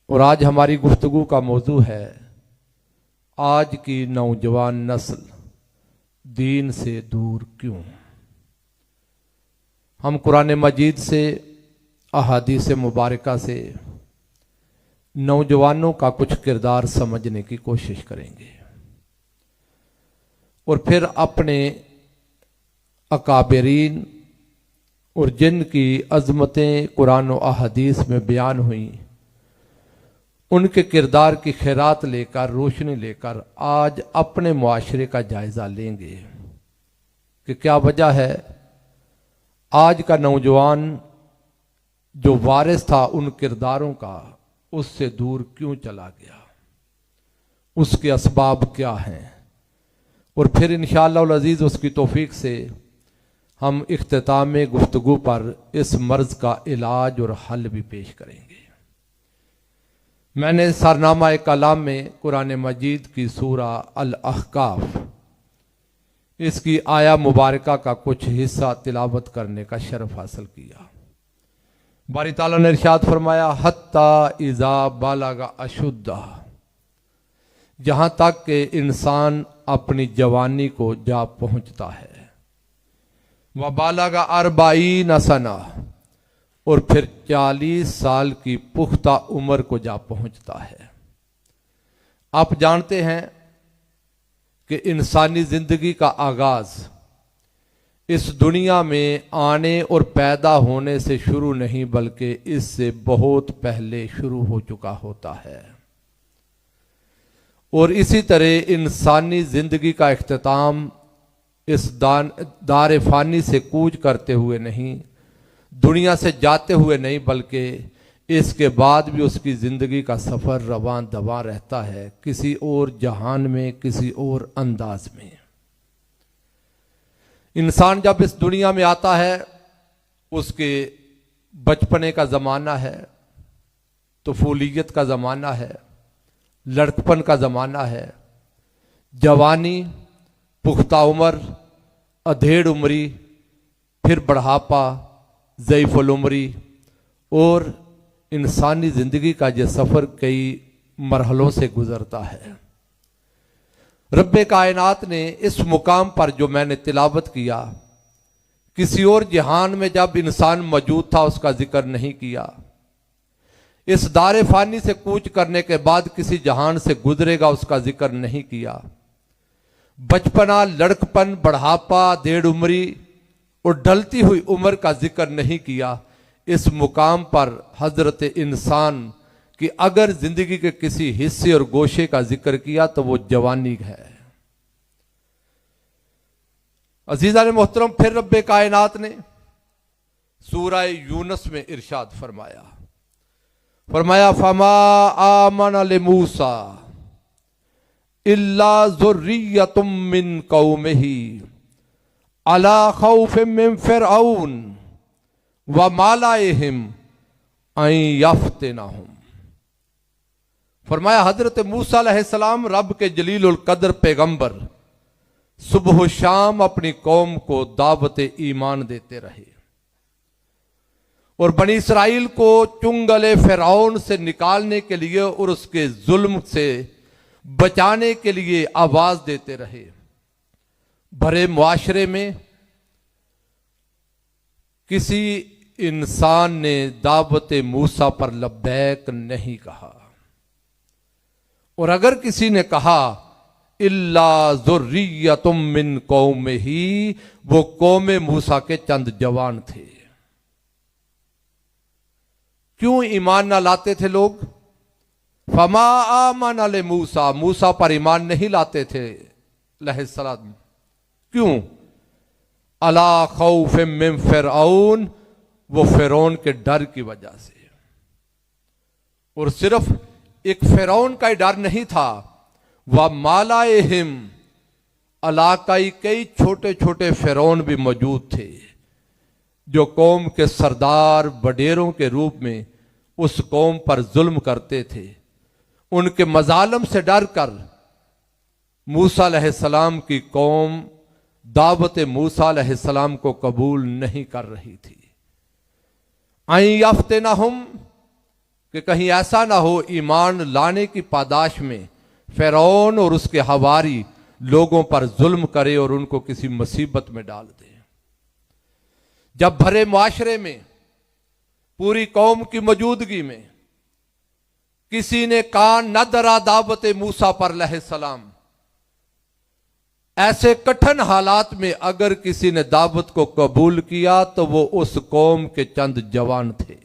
और आज हमारी गुफ्तगू का मौजू है आज की नौजवान नस्ल दीन से दूर क्यों। हम कुरान मजीद से अहादीस मुबारका से नौजवानों का कुछ किरदार समझने की कोशिश करेंगे और फिर अपने अकाबरीन और जिनकी अज़मतें कुरान और अहादीस में बयान हुई उनके किरदार की खैरात लेकर रोशनी लेकर आज अपने मुआशरे का जायज़ा लेंगे कि क्या वजह है आज का नौजवान जो वारिस था उन किरदारों का उससे दूर क्यों चला गया, उसके असबाब क्या हैं। और फिर इंशाअल्लाह अज़ीज़ उसकी तौफीक से हम इख्तिताम गुफ्तगू पर इस मर्ज का इलाज और हल भी पेश करेंगे। मैंने सरनामा कलाम में कुरान मजीद की सूरा अल अहकाफ इसकी आया मुबारका का कुछ हिस्सा तिलावत करने का शरफ हासिल किया। बारी ताला ने इरशाद फरमाया हत्ता इज़ा बालगा अशुद्दा, जहां तक कि इंसान अपनी जवानी को जा पहुंचता है। वह बालगा अरबाईन सना, और फिर 40 साल की पुख्ता उम्र को जा पहुंचता है। आप जानते हैं कि इंसानी जिंदगी का आगाज इस दुनिया में आने और पैदा होने से शुरू नहीं बल्कि इससे बहुत पहले शुरू हो चुका होता है। और इसी तरह इंसानी जिंदगी का इख्तिताम इस दार फानी से कूच करते हुए नहीं, दुनिया से जाते हुए नहीं, बल्कि इसके बाद भी उसकी जिंदगी का सफर रवां दवा रहता है किसी और जहान में, किसी और अंदाज में। इंसान जब इस दुनिया में आता है उसके बचपने का ज़माना है, तफूलियत का ज़माना है, लड़कपन का ज़माना है, जवानी, पुख्ता उम्र, अधेड़ उम्री, फिर बढ़ापा, ज़ईफ़ुल उम्री, और इंसानी ज़िंदगी का ये सफ़र कई मरहलों से गुज़रता है। रब्बे कायनात ने इस मुकाम पर जो मैंने तिलावत किया किसी और जहान में जब इंसान मौजूद था उसका जिक्र नहीं किया। इस दारे फानी से कूच करने के बाद किसी जहान से गुजरेगा उसका जिक्र नहीं किया। बचपना, लड़कपन, बढ़ापा, डेढ़ उम्री और ढलती हुई उम्र का जिक्र नहीं किया। इस मुकाम पर हजरत इंसान कि अगर जिंदगी के किसी हिस्से और गोशे का जिक्र किया तो वो जवानी है। अजीजा ने मोहतरम, फिर रब्बे कायनात ने सूरा यूनुस में इरशाद फरमाया फमा आमन ले मूसा इल्ला ज़ुर्रिय्यतुम मिन कौमिही अला खौफिम मिन फिरऔन व मालाइहिम अन यफ्तिनहुम। फरमाया हजरत मूसा अलैहिस्सलाम रब के जलीलुल कद्र पैगंबर सुबह शाम अपनी कौम को दावत ईमान देते रहे और बनी इसराइल को चुंगले फिरौन से निकालने के लिए और उसके जुल्म से बचाने के लिए आवाज देते रहे। भरे मुआशरे में किसी इंसान ने दावत मूसा पर लब्बैक नहीं कहा, और अगर किसी ने कहा इल्ला ज़ुर्रिय्यतुम मिन कौमिही, वो कौम मूसा के चंद जवान थे। क्यों ईमान ना लाते थे लोग? फमा आमन ले मूसा, मूसा पर ईमान नहीं लाते थे अलैहिस्सलाम। क्यों? अला खौफ मिन फिरऔन, वो फिरौन के डर की वजह से। और सिर्फ एक फिरौन का ही डर नहीं था, वह मालाइहिम, इलाकाई कई छोटे छोटे फिरौन भी मौजूद थे जो कौम के सरदार वडेरों के रूप में उस कौम पर जुल्म करते थे। उनके मजालम से डर कर मूसा अलैहिस्सलाम की कौम दावत मूसा अलैहिस्सलाम को कबूल नहीं कर रही थी। आई याफ्तिनहुम, कि कहीं ऐसा ना हो ईमान लाने की पादाश में फिरौन और उसके हवारी लोगों पर जुल्म करे और उनको किसी मुसीबत में डाल दे। जब भरे मुआशरे में पूरी कौम की मौजूदगी में किसी ने कान न धरा दावत मूसा पर अलैहिस्सलाम, ऐसे कठिन हालात में अगर किसी ने दावत को कबूल किया तो वो उस कौम के चंद जवान थे।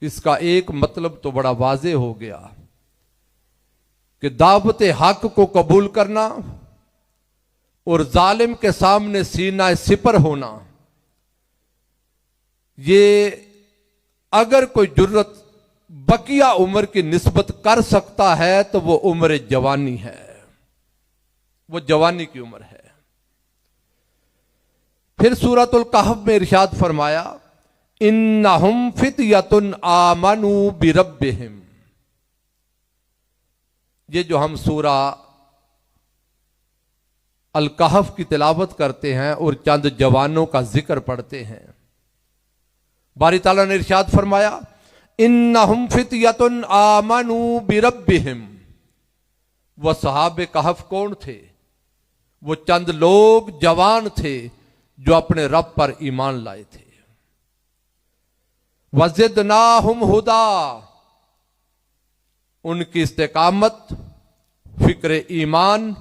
इसका एक मतलब तो बड़ा वाज़ेह हो गया कि दावत हक को कबूल करना और जालिम के सामने सीना सिपर होना, ये अगर कोई जुर्रत बकिया उम्र की निस्बत कर सकता है तो वो उम्र जवानी है, वो जवानी की उम्र है। फिर सूरतुल कहफ में इरशाद फरमाया, इन्नहुम फित्यतुन आमनू बिरब्बिहिम। ये जो हम सूरा अल कहफ की तिलावत करते हैं और चंद जवानों का जिक्र पढ़ते हैं, बारी ताला ने इरशाद फरमाया, इन्नहुम फित्यतुन आमनू बिरब्बिहिम। वह सहाबे कहफ कौन थे? वो चंद लोग जवान थे जो अपने रब पर ईमान लाए थे। वज़िदनाहुम हुदा, उनकी इस्तेकामत, फिक्र ईमान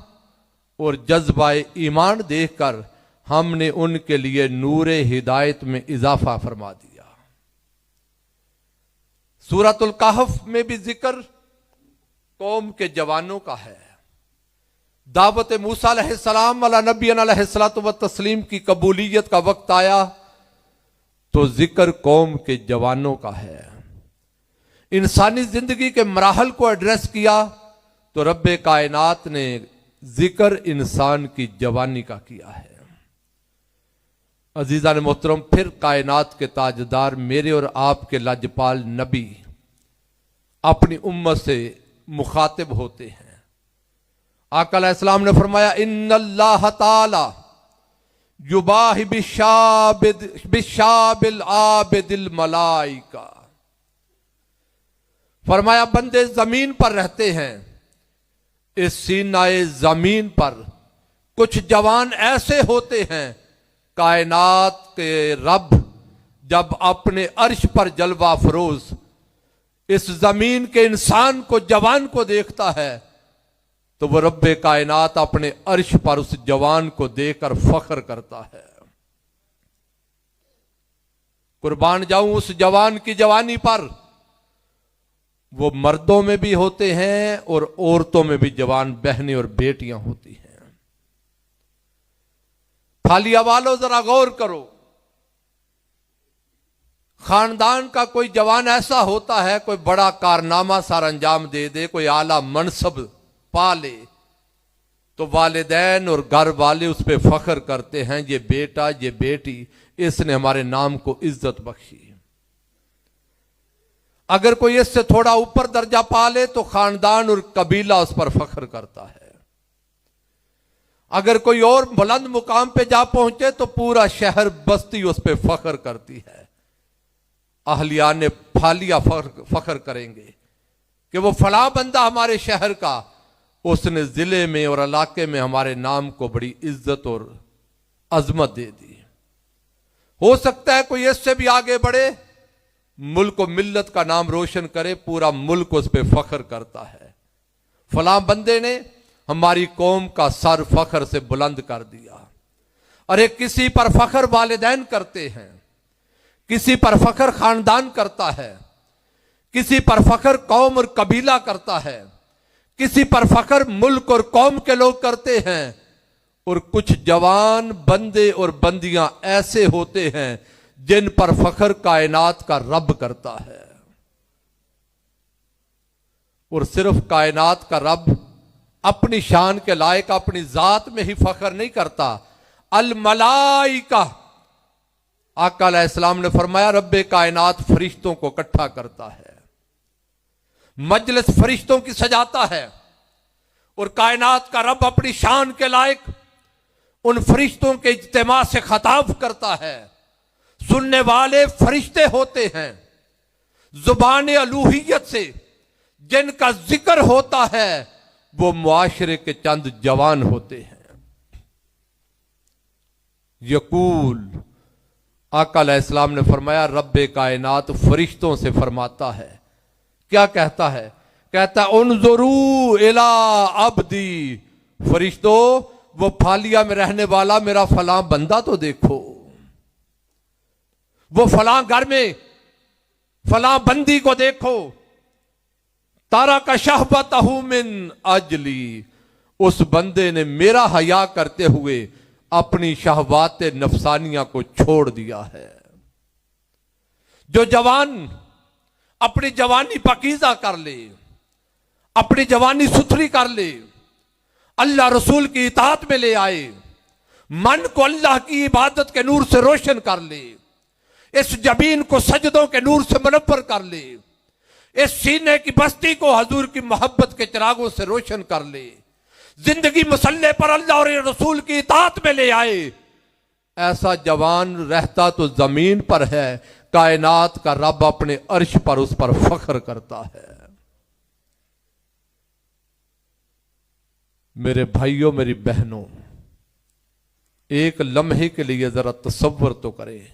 और जज्बा ईमान देखकर हमने उनके लिए नूरे हिदायत में इजाफा फरमा दिया। सूरतुल कहफ में भी जिक्र कौम के जवानों का है। दावत मूसा अलैहिस्सलाम अला नबीना अलैहिस्सलातु व तस्लीम की कबूलियत का वक्त आया तो जिक्र कौम के जवानों का है। इंसानी जिंदगी के मराहल को एड्रेस किया तो रब्बे कायनात ने जिक्र इंसान की जवानी का किया है। अजीजा ने मोहतरम, फिर कायनात के ताजदार मेरे और आपके लाजपाल नबी अपनी उम्मत से मुखातिब होते हैं। आका अलैहिस्सलाम ने फरमाया, इन्नल्लाह ताला युबाहि बिशाबिल आबिदिल मलाइका। फरमाया बंदे जमीन पर रहते हैं, इस सीनाए जमीन पर कुछ जवान ऐसे होते हैं, कायनात के रब जब अपने अर्श पर जलवा फरोज इस जमीन के इंसान को जवान को देखता है तो वह रब्बे कायनात अपने अर्श पर उस जवान को देखकर फख्र करता है। कुर्बान जाऊं उस जवान की जवानी पर। वो मर्दों में भी होते हैं और औरतों में भी जवान बहनें और बेटियां होती हैं। फालिया वालों जरा गौर करो, खानदान का कोई जवान ऐसा होता है, कोई बड़ा कारनामा सार अंजाम दे दे, कोई आला मनसब पा ले तो वालिदैन और घर वाले उस पर फख्र करते हैं, ये बेटा ये बेटी इसने हमारे नाम को इज्जत बख्शी। अगर कोई इससे थोड़ा ऊपर दर्जा पा ले तो खानदान और कबीला उस पर फख्र करता है। अगर कोई और बुलंद मुकाम पे जा पहुंचे तो पूरा शहर बस्ती उस पर फख्र करती है। अहलिया ने फालिया फख्र करेंगे कि वो फला बंदा हमारे शहर का, उसने जिले में और इलाके में हमारे नाम को बड़ी इज्जत और अजमत दे दी। हो सकता है कोई इससे भी आगे बढ़े, मुल्क और मिल्लत का नाम रोशन करे, पूरा मुल्क उस पर फख्र करता है। फला बंदे ने हमारी कौम का सर फख्र से बुलंद कर दिया। अरे किसी पर फख्र वालिदैन करते हैं, किसी पर फख्र खानदान करता है, किसी पर फख्र कौम और कबीला करता है, किसी पर फख्र मुल्क और कौम के लोग करते हैं, और कुछ जवान बंदे और बंदियां ऐसे होते हैं जिन पर फख्र कायनात का रब करता है। और सिर्फ कायनात का रब अपनी शान के लायक अपनी जात में ही फख्र नहीं करता, अल मलाइका, आका अलैहिस्सलाम ने फरमाया रब्बे कायनात फरिश्तों को इकट्ठा करता है, मजलिस फरिश्तों की सजाता है, और कायनात का रब अपनी शान के लायक उन फरिश्तों के इज्तिमा से खिताब करता है। सुनने वाले फरिश्ते होते हैं, जुबान अलूहियत से जिनका जिक्र होता है वो मुआशरे के चंद जवान होते हैं। यकूल आका अलैहिस्सलाम ने फरमाया, रब्बे कायनात फरिश्तों से फरमाता है, क्या कहता है? कहता है उन्जुरू इला अब्दी, फरिश्तों वो फालिया में रहने वाला मेरा फलां बंदा तो देखो, वो फलां घर में फलां बंदी को देखो, तारा का शहबतहु मिन अजली, उस बंदे ने मेरा हया करते हुए अपनी शहवात नफसानिया को छोड़ दिया है। जो जवान अपनी जवानी पाकीज़ा कर ले, अपनी जवानी सुथरी कर ले, अल्लाह रसूल की इताअत में ले आए, मन को अल्लाह की इबादत के नूर से रोशन कर ले, इस जबीन को सजदों के नूर से मुनव्वर कर ले, इस सीने की बस्ती को हजूर की मोहब्बत के चिरागों से रोशन कर ले, जिंदगी मसल्ले पर अल्लाह और रसूल की इताअत में ले आए, ऐसा जवान रहता तो जमीन पर है, कायनात का रब अपने अर्श पर उस पर फख्र करता है। मेरे भाइयों, मेरी बहनों, एक लम्हे के लिए जरा तसव्वुर तो करें,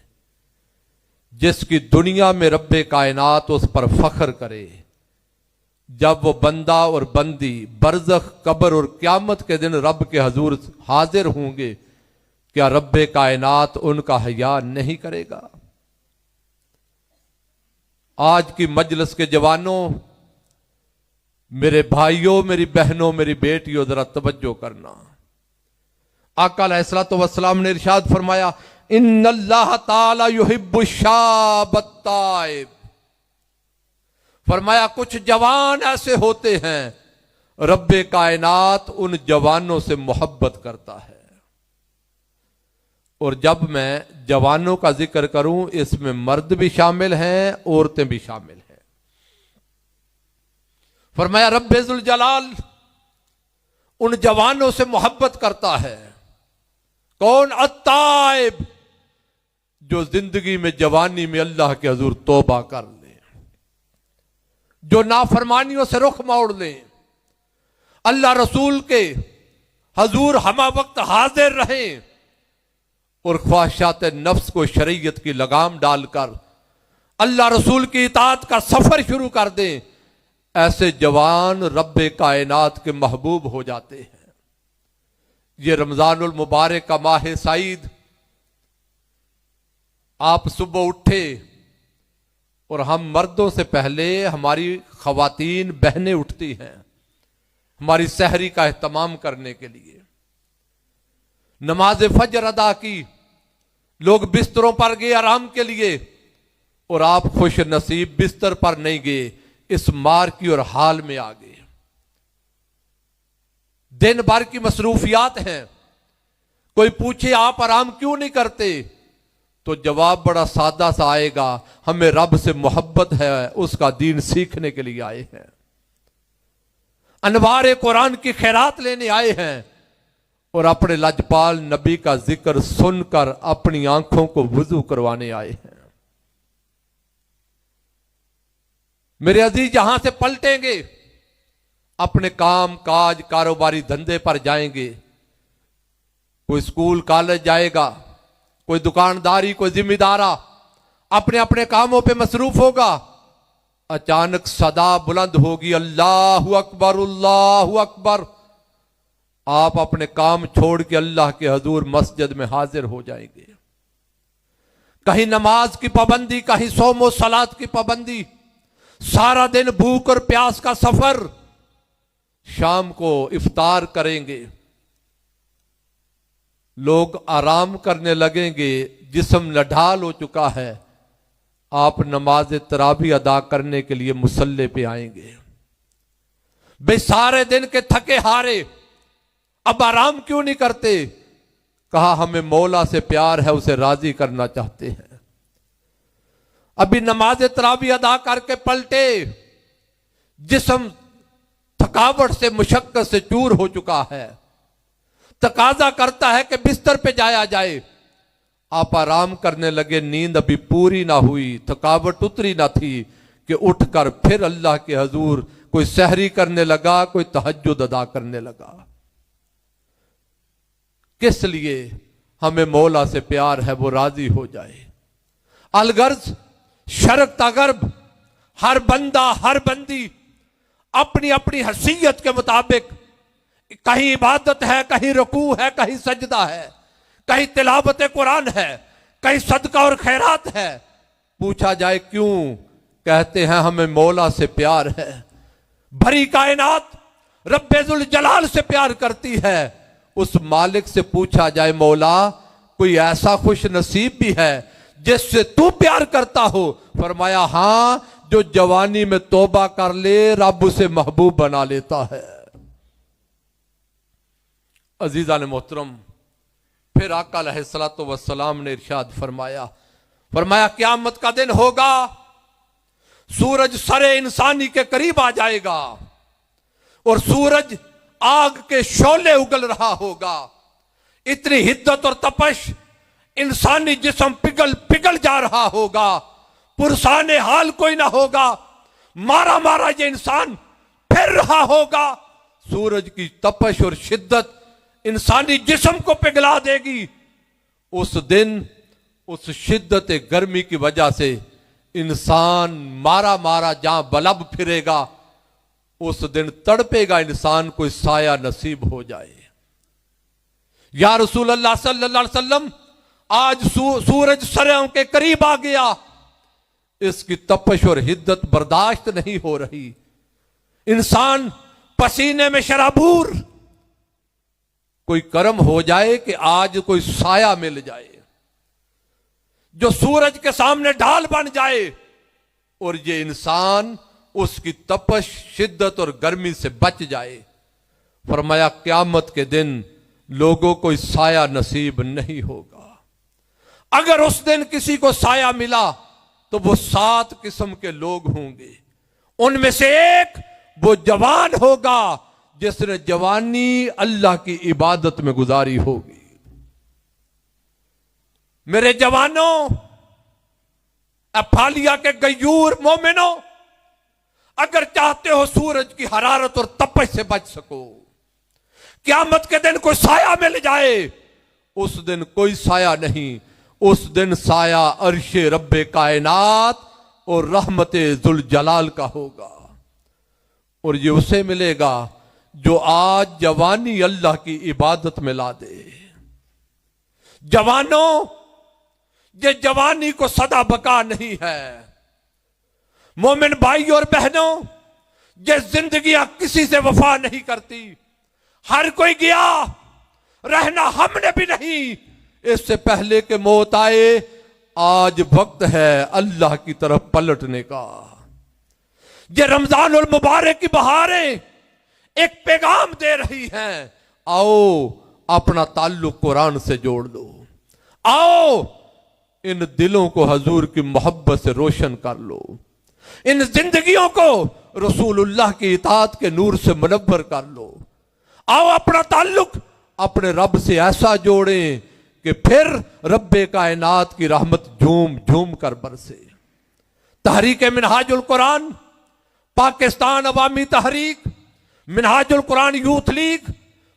जिसकी दुनिया में रब्बे कायनात उस पर फख्र करे, जब वो बंदा और बंदी बरज़ख, कब्र और क़यामत के दिन रब के हजूर हाजिर होंगे, क्या रब्बे कायनात उनका हया नहीं करेगा? आज की मजलिस के जवानों, मेरे भाइयों, मेरी बहनों, मेरी बेटियों, जरा तवज्जो करना। आका अलैहिस्सलातु वस्सलाम ने इरशाद फरमाया, इन्नल्लाह ताला युहिब्बु शाबत ताइब, फरमाया कुछ जवान ऐसे होते हैं रब्बे कायनात उन जवानों से मोहब्बत करता है। और जब मैं जवानों का जिक्र करूं, इसमें मर्द भी शामिल हैं, औरतें भी शामिल हैं। फरमाया रब्बे जुल जलाल उन जवानों से मोहब्बत करता है। कौन? अत्ताइब, जो जिंदगी में जवानी में अल्लाह के हजूर तौबा कर ले, जो नाफरमानियों से रुख मोड़ ले, अल्लाह रसूल के हजूर हमा वक्त हाजिर रहे और ख्वाहिशात नफ्स को शरीयत की लगाम डालकर अल्लाह रसूल की इताअत का सफर शुरू कर दें, ऐसे जवान रब्बे कायनात के महबूब हो जाते हैं। ये रमजानुल मुबारक का माह सईद, आप सुबह उठे और हम मर्दों से पहले हमारी खवातीन बहनें उठती हैं हमारी सहरी का एहतमाम करने के लिए। नमाज फजर अदा की, लोग बिस्तरों पर गए आराम के लिए, और आप खुश नसीब बिस्तर पर नहीं गए, इस मार की और हाल में आ गए। दिन भर की मसरूफियात हैं। कोई पूछे आप आराम क्यों नहीं करते, तो जवाब बड़ा सादा सा आएगा, हमें रब से मोहब्बत है, उसका दीन सीखने के लिए आए हैं, अनवार कुरान की खैरात लेने आए हैं, और अपने लजपाल नबी का जिक्र सुनकर अपनी आंखों को वुजू करवाने आए हैं। मेरे अजीज यहां से पलटेंगे, अपने काम काज कारोबारी धंधे पर जाएंगे, कोई स्कूल कॉलेज जाएगा, कोई दुकानदारी, कोई जिम्मेदारा अपने अपने कामों पे मसरूफ होगा। अचानक सदा बुलंद होगी, अल्लाहु अकबर, अल्लाहु अकबर। आप अपने काम छोड़ के अल्लाह के हजूर मस्जिद में हाजिर हो जाएंगे। कहीं नमाज की पाबंदी, कहीं सोमो सलात की पाबंदी, सारा दिन भूख और प्यास का सफर, शाम को इफ्तार करेंगे, लोग आराम करने लगेंगे, जिस्म लढाल हो चुका है, आप नमाज तरावी अदा करने के लिए मुसल्ले पे आएंगे। बे सारे दिन के थके हारे अब आराम क्यों नहीं करते? कहा हमें मौला से प्यार है, उसे राजी करना चाहते हैं। अभी नमाज तरावी अदा करके पलटे, जिस्म थकावट से, मुशक्कत से चूर हो चुका है, तकाजा करता है कि बिस्तर पे जाया जाए। आप आराम करने लगे, नींद अभी पूरी ना हुई, थकावट उतरी ना थी कि कि उठकर फिर अल्लाह के हजूर कोई सहरी करने लगा, कोई तहज्जुद अदा करने लगा। किस लिए? हमें मौला से प्यार है, वो राजी हो जाए। अलगर्ज शर्क तगर्ब हर बंदा हर बंदी अपनी अपनी हैसियत के मुताबिक, कहीं इबादत है, कहीं रुकू है, कहीं सजदा है, कहीं तिलावत कुरान है, कहीं सदका और खैरात है। पूछा जाए क्यों? कहते हैं हमें मौला से प्यार है। भरी कायनात रब्बुल जलाल से प्यार करती है। उस मालिक से पूछा जाए मौला कोई ऐसा खुश नसीब भी है जिससे तू प्यार करता हो? फरमाया हां, जो जवानी में तौबा कर ले रब उसे महबूब बना लेता है। अजीजा ने मोहतरम, फिर आका अलैहिस्सलातु वस्सलाम ने इरशाद फरमाया क़यामत का दिन होगा, सूरज सरे इंसानी के करीब आ जाएगा और सूरज आग के शोले उगल रहा होगा। इतनी हिद्दत और तपश, इंसानी जिस्म पिघल पिघल जा रहा होगा, पुरसाने हाल कोई ना होगा, मारा मारा ये इंसान फिर रहा होगा। सूरज की तपश और शिद्दत इंसानी जिस्म को पिघला देगी। उस दिन उस शिद्दत गर्मी की वजह से इंसान मारा मारा जहां बलब फिरेगा, उस दिन तड़पेगा इंसान, कोई साया नसीब हो जाए। या रसूल अल्लाह सल्लल्लाहु अलैहि वसल्लम, आज सूरज सरों के करीब आ गया, इसकी तपश और हिद्दत बर्दाश्त नहीं हो रही, इंसान पसीने में शराबूर। कोई कर्म हो जाए कि आज कोई साया मिल जाए जो सूरज के सामने ढाल बन जाए और ये इंसान उसकी तपश, शिद्दत और गर्मी से बच जाए। फरमाया क़यामत के दिन लोगों को साया नसीब नहीं होगा। अगर उस दिन किसी को साया मिला तो वो 7 किस्म के लोग होंगे। उनमें से एक वो जवान होगा जिसने जवानी अल्लाह की इबादत में गुजारी होगी। मेरे जवानों, अफालिया के गयूर मोमिनों, अगर चाहते हो सूरज की हरारत और तपश से बच सको, क़यामत के दिन कोई साया मिल जाए, उस दिन कोई साया नहीं, उस दिन साया अर्शे रब्बे कायनात और रहमते जुल जलाल का होगा। और ये उसे मिलेगा जो आज जवानी अल्लाह की इबादत में ला दे। जवानों, ये जवानी को सदा बका नहीं है। मोमिन भाई और बहनों, ये जिंदगियां किसी से वफा नहीं करती। हर कोई गया, रहना हमने भी नहीं। इससे पहले कि मौत आए, आज वक्त है अल्लाह की तरफ पलटने का। ये रमजान और मुबारक की बहारें एक पैगाम दे रही हैं, आओ अपना ताल्लुक कुरान से जोड़ लो, आओ इन दिलों को हजूर की मोहब्बत से रोशन कर लो, इन जिंदगियों को रसूलुल्लाह की इताअत के नूर से मुनव्वर कर लो। आओ अपना ताल्लुक अपने रब से ऐसा जोड़ें कि फिर रब्बे कायनात की रहमत झूम झूम कर बरसे। Tehreek Minhajul Quran, Pakistan Awami Tehreek, Minhajul Quran youth league,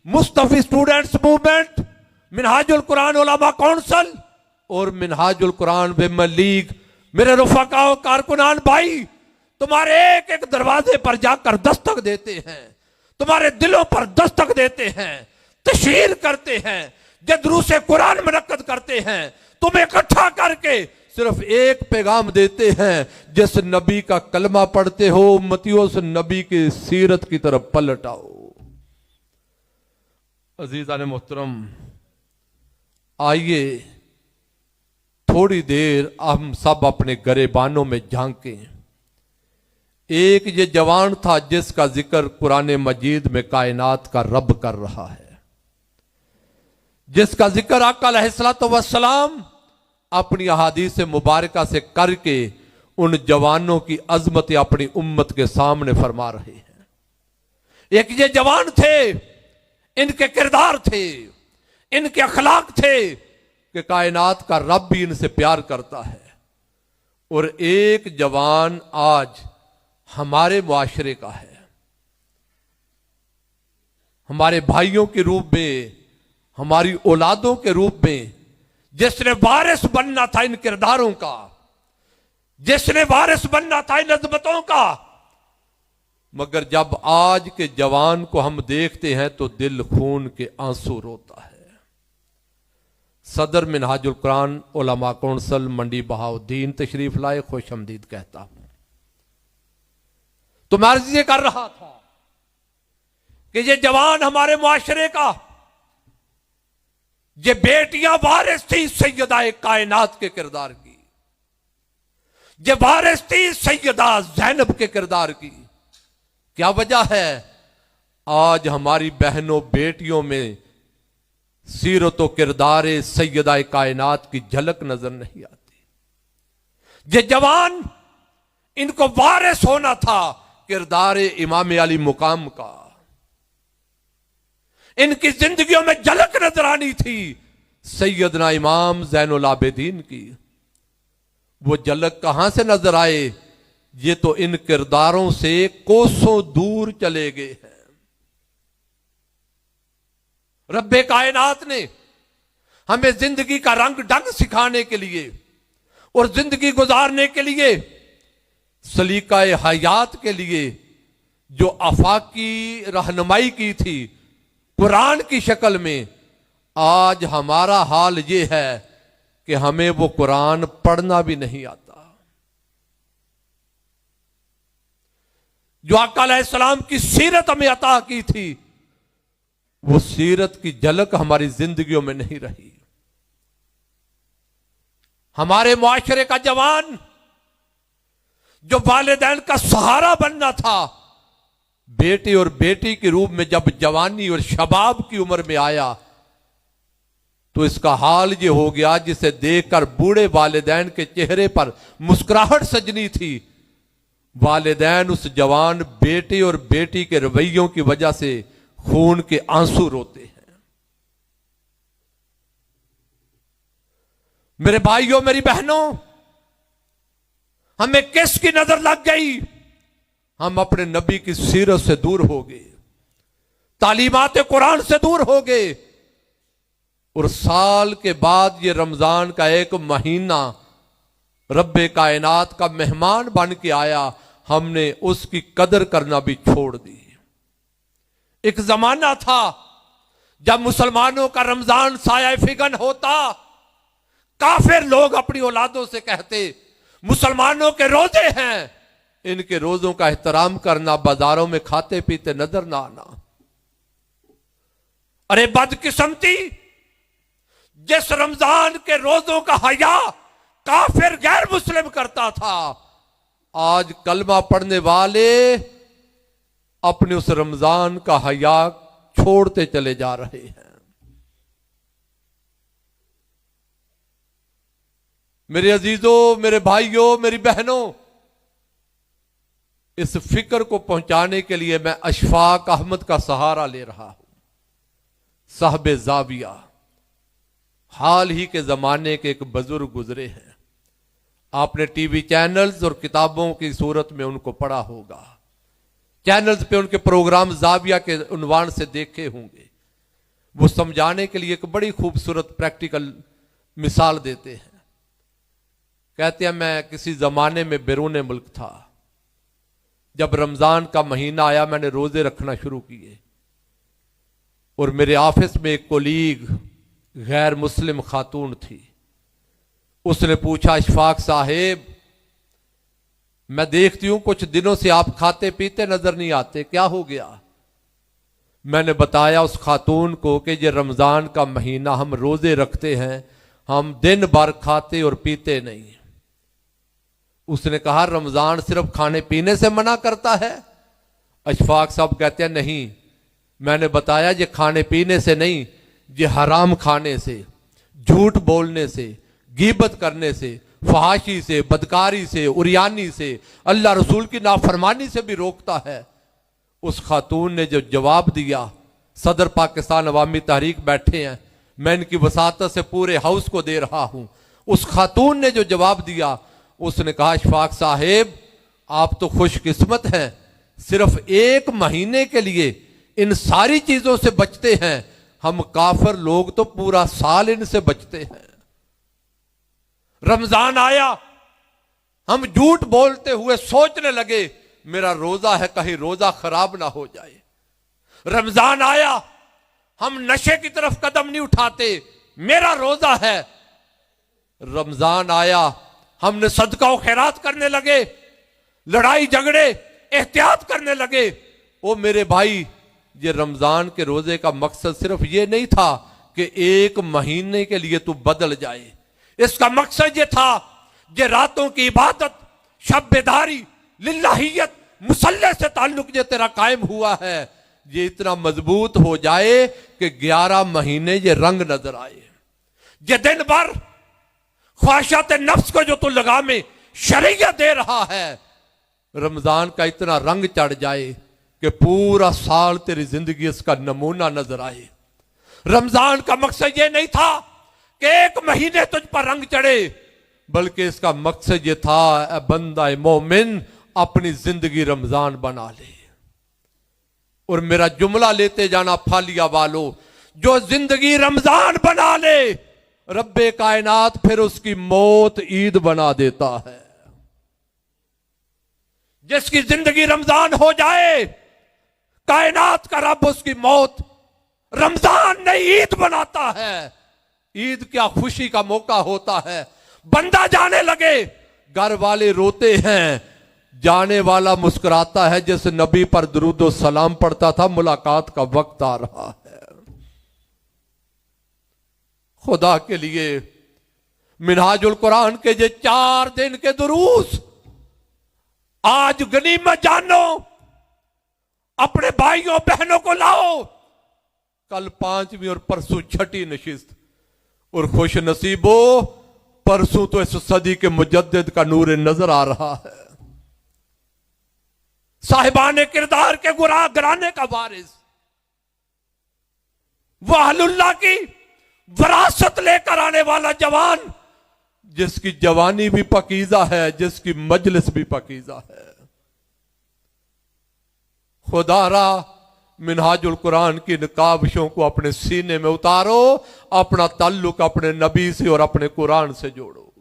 Mustafvi students movement, Minhajul Quran Ulama council और मिनहाजुल कुरान विमेन लीग, मेरे रुफाकाओ कारकुनान भाई, तुम्हारे एक एक दरवाजे पर जाकर दस्तक देते हैं, तुम्हारे दिलों पर दस्तक देते हैं, तशहीर करते हैं, जदरूसे कुरान मुनक्कद करते हैं, तुम्हें इकट्ठा करके सिर्फ एक पैगाम देते हैं, जिस नबी का कलमा पढ़ते हो उम्मतियों से नबी की सीरत की तरफ पलट आओ। अजीज़ान मोहतरम, आइए थोड़ी देर हम सब अपने गरेबानों में झांकें। एक ये जवान था जिसका जिक्र कुरान मजीद में कायनात का रब कर रहा है, जिसका जिक्र आका अलैहिस्सलातु वस्सलाम अपनी अहादीस मुबारका से करके उन जवानों की अजमत अपनी उम्मत के सामने फरमा रहे हैं। एक ये जवान थे, इनके किरदार थे, इनके अखलाक थे कि कायनात का रब भी इनसे प्यार करता है। और एक जवान आज हमारे मुआशरे का है, हमारे भाइयों के रूप में, हमारी औलादों के रूप में, जिसने वारिस बनना था इन किरदारों का, जिसने वारिस बनना था इन अजमतों का। मगर जब आज के जवान को हम देखते हैं तो दिल खून के आंसू रोता है। सदर मिनहाजुल कुरान उलमा कौंसल मंडी बहाउद्दीन तशरीफ लाए, खुशअमदीद कहता हूं। तो मैं अर्ज ये कर रहा था कि ये जवान हमारे मुआशरे का, ये बेटियां वारिस थी सैयदा कायनात के किरदार की, ये वारिस थी सैयदा ज़ैनब के किरदार की। क्या वजह है आज हमारी बहनों बेटियों में सीरत व किरदार सैयदा कायनात की झलक नजर नहीं आती। ये जवान, इनको वारिस होना था किरदार इमाम अली मुकाम का, इनकी जिंदगियों में झलक नजर आनी थी सैयदना इमाम ज़ैनुल आबिदीन की। वो झलक कहां से नजर आए? ये तो इन किरदारों से कोसों दूर चले गए हैं। रब्बे कायनात ने हमें जिंदगी का रंग ढंग सिखाने के लिए और जिंदगी गुजारने के लिए, सलीका हयात के लिए जो आफाकी रहनुमाई की थी कुरान की शक्ल में, आज हमारा हाल ये है कि हमें वो कुरान पढ़ना भी नहीं आता। जो आका अलैहिस्सलाम की सीरत हमें अता की थी, वो सीरत की झलक हमारी जिंदगियों में नहीं रही। हमारे मुआशरे का जवान जो वालिदैन का सहारा बनना था, बेटे और बेटी के रूप में जब जवानी और शबाब की उम्र में आया तो इसका हाल ये हो गया जिसे देखकर बूढ़े वालिदैन के चेहरे पर मुस्कुराहट सजनी थी। वालिदैन उस जवान बेटे और बेटी के रवैयों की वजह से खून के आंसू रोते हैं। मेरे भाइयों, मेरी बहनों, हमें किसकी नजर लग गई? हम अपने नबी की सीरत से दूर हो गए, तालीमात कुरान से दूर हो गए। और साल के बाद ये रमजान का एक महीना रब्बे कायनात का मेहमान बन के आया, हमने उसकी कदर करना भी छोड़ दी। एक जमाना था जब मुसलमानों का रमजान साया फिगन होता, काफिर लोग अपनी औलादों से कहते मुसलमानों के रोजे हैं, इनके रोजों का एहतराम करना, बाजारों में खाते पीते नजर ना आना। अरे बदकिस्मती, जिस रमजान के रोजों का हया काफिर गैर मुस्लिम करता था, आज कलमा पढ़ने वाले अपने उस रमजान का हया छोड़ते चले जा रहे हैं। मेरे अजीजों, मेरे भाइयों, मेरी बहनों, इस फिक्र को पहुंचाने के लिए मैं अशफाक अहमद का सहारा ले रहा हूं। साहबे जाविया, हाल ही के जमाने के एक बुजुर्ग गुजरे हैं। आपने टीवी चैनल्स और किताबों की सूरत में उनको पढ़ा होगा, चैनल्स पे उनके प्रोग्राम जाविया के उन्वान से देखे होंगे। वो समझाने के लिए एक बड़ी खूबसूरत प्रैक्टिकल मिसाल देते हैं। कहते हैं, मैं किसी जमाने में बैरून मुल्क था, जब रमजान का महीना आया मैंने रोजे रखना शुरू किए और मेरे ऑफिस में एक कोलीग गैर मुस्लिम खातून थी। उसने पूछा, अशफाक साहेब, मैं देखती हूं कुछ दिनों से आप खाते पीते नजर नहीं आते, क्या हो गया? मैंने बताया उस खातून को कि ये रमजान का महीना हम रोजे रखते हैं, हम दिन भर खाते और पीते नहीं। उसने कहा, रमजान सिर्फ खाने पीने से मना करता है? अशफाक साहब कहते हैं, नहीं। मैंने बताया ये खाने पीने से नहीं, ये हराम खाने से, झूठ बोलने से, गीबत करने से, फहाशी से, बदकारी से, उरियानी से, अल्लाह रसूल की नाफरमानी से भी रोकता है। उस खातून ने जो जवाब दिया, सदर पाकिस्तान अवामी तहरीक बैठे हैं, मैं इनकी वसातत से पूरे हाउस को दे रहा हूं। उस खातून ने जो जवाब दिया, उसने कहा, इशफाक साहेब आप तो खुशकिस्मत हैं, सिर्फ 1 महीने के लिए इन सारी चीजों से बचते हैं, हम काफिर लोग तो पूरा साल इनसे बचते हैं। रमजान आया, हम झूठ बोलते हुए सोचने लगे मेरा रोजा है, कहीं रोजा खराब ना हो जाए। रमजान आया, हम नशे की तरफ कदम नहीं उठाते, मेरा रोजा है। रमजान आया, हमने सदका और खैरात करने लगे, लड़ाई झगड़े एहतियात करने लगे। ओ मेरे भाई, ये रमजान के रोजे का मकसद सिर्फ ये नहीं था कि 1 महीने के लिए तू बदल जाए। इसका मकसद ये था, ये रातों की इबादत, शब बेदारी, लिल्लाहियत, मुसल्ले से ताल्लुक ये तेरा कायम हुआ है, ये इतना मजबूत हो जाए कि 11 महीने ये रंग नजर आए। ये दिन भर ख्वाहिशात नफ्स को जो तू लगा में शरीयत दे रहा है, रमजान का इतना रंग चढ़ जाए कि पूरा साल तेरी जिंदगी इसका नमूना नजर आए। रमजान का मकसद ये नहीं था कि 1 महीने तुझ पर रंग चढ़े, बल्कि इसका मकसद ये था, ए बंदा मोमिन अपनी जिंदगी रमजान बना ले। और मेरा जुमला लेते जाना फालिया वालों, जो जिंदगी रमजान बना ले, रब्बे कायनात फिर उसकी मौत ईद बना देता है। जिसकी जिंदगी रमजान हो जाए, कायनात का रब उसकी मौत रमजान नहीं ईद बनाता है। ईद क्या खुशी का मौका होता है। बंदा जाने लगे, घर वाले रोते हैं, जाने वाला मुस्कुराता है। जिस नबी पर दुरूद सलाम पढ़ता था, मुलाकात का वक्त आ रहा है। खुदा के लिए मिनहाजुल कुरान के ये 4 दिन के दुरूस आज गनीमत जानो, अपने भाइयों बहनों को लाओ। कल 5वीं और परसों 6ठी नशिस्त, और खुश नसीबो परसों तो इस सदी के मुजद्दिद का नूर नजर आ रहा है। साहिबान किरदार के घराने का वारिस, वह अहलुल्लाह की विरासत लेकर आने वाला जवान, जिसकी जवानी भी पकीजा है, जिसकी मजलिस भी पकीजा है। खुदारा मिनहाजुल कुरान की नकाबिशों को अपने सीने में उतारो, अपना ताल्लुक अपने नबी से और अपने कुरान से जोड़ो।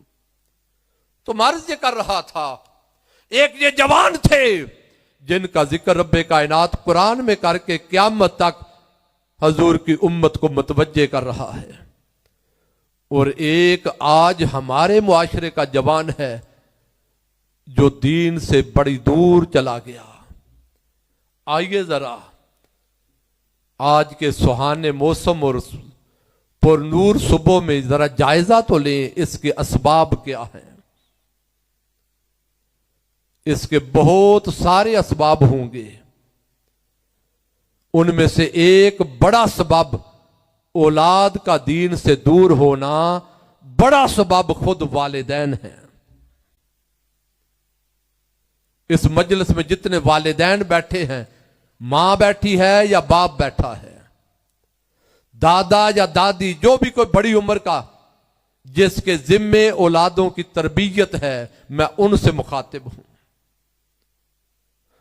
तो मर्ज ये कर रहा था, एक ये जवान थे जिनका जिक्र रब्बे कायनात कुरान में करके क़यामत तक हजूर की उम्मत को मुतवज्जे कर रहा है। और एक आज हमारे मुआशरे का जवान है जो दीन से बड़ी दूर चला गया। आइए जरा आज के सुहाने मौसम और पुरनूर सुबह में जरा जायजा तो लें, इसके असबाब क्या हैं। इसके बहुत सारे असबाब होंगे, उनमें से एक बड़ा सबब औलाद का दीन से दूर होना, बड़ा सबब खुद वालिदैन है। इस मजलिस में जितने वालिदैन बैठे हैं, मां बैठी है या बाप बैठा है, दादा या दादी, जो भी कोई बड़ी उम्र का जिसके जिम्मे औलादों की तरबियत है, मैं उनसे मुखातिब हूं।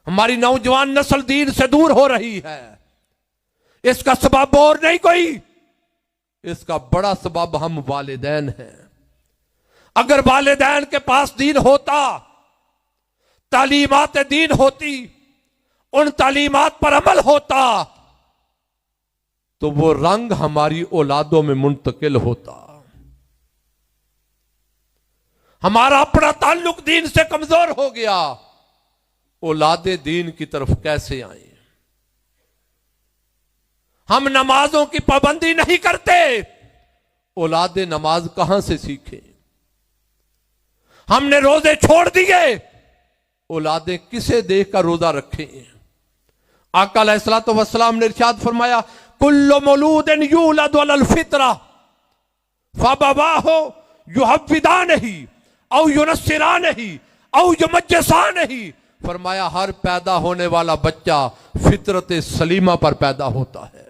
हमारी नौजवान नस्ल दीन से दूर हो रही है। इसका सबब और नहीं कोई, इसका बड़ा सबब हम वालिदैन हैं। अगर वालिदैन के पास दीन होता, तालीमात दीन होती, उन तालीमात पर अमल होता, तो वो रंग हमारी औलादों में मुंतकिल होता। हमारा अपना ताल्लुक दीन से कमजोर हो गया, औलादे दीन की तरफ कैसे आए। हम नमाजों की पाबंदी नहीं करते, औलादे नमाज कहां से सीखे। हमने रोजे छोड़ दिए, औलादे किसे देख कर रोजा रखे। आका अलैहिस्सलातु वस्सलाम ने इरशाद फरमाया, कुल्लु मौलूदिन यूलदु अलल फितरा फअबवाहु युहव्विदानही औ युनस्सिरानही औ युमज्जिसानही। फरमाया हर पैदा होने वाला बच्चा फितरत सलीमा पर पैदा होता है,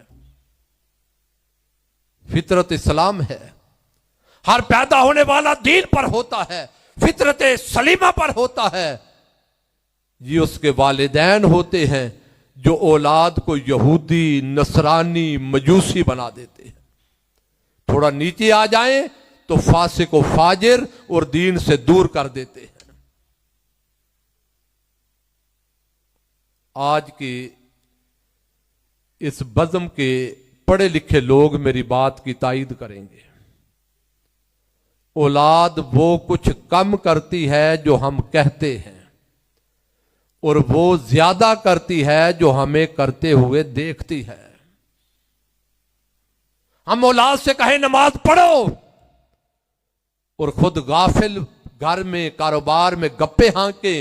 फितरत इस्लाम है। हर पैदा होने वाला दीन पर होता है, फितरत सलीमा पर होता है, ये उसके वालिदैन होते हैं जो औलाद को यहूदी, नसरानी, मजूसी बना देते हैं। थोड़ा नीचे आ जाएं तो फासिक व फाजिर और दीन से दूर कर देते हैं। आज के इस बज़म के पढ़े लिखे लोग मेरी बात की तायीद करेंगे। औलाद वो कुछ कम करती है जो हम कहते हैं, और वो ज्यादा करती है जो हमें करते हुए देखती है। हम औलाद से कहें नमाज पढ़ो, और खुद गाफिल घर में कारोबार में गप्पे हाँके,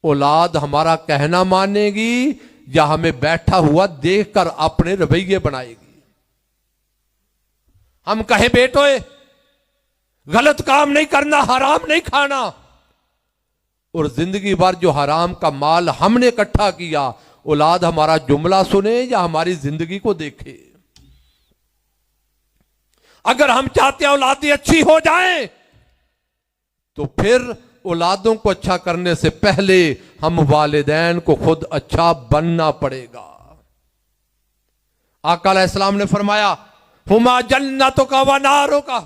औलाद हमारा कहना मानेगी या हमें बैठा हुआ देखकर अपने रवैये बनाएगी। हम कहें बेटोए गलत काम नहीं करना, हराम नहीं खाना, और जिंदगी भर जो हराम का माल हमने इकट्ठा किया, औलाद हमारा जुमला सुने या हमारी जिंदगी को देखे। अगर हम चाहते हैं औलादी अच्छी हो जाए, तो फिर औलादों को अच्छा करने से पहले हम वालिदैन को खुद अच्छा बनना पड़ेगा। आका अलैहिस्सलाम ने फरमाया, हुमा जन्नतों का व नारों का,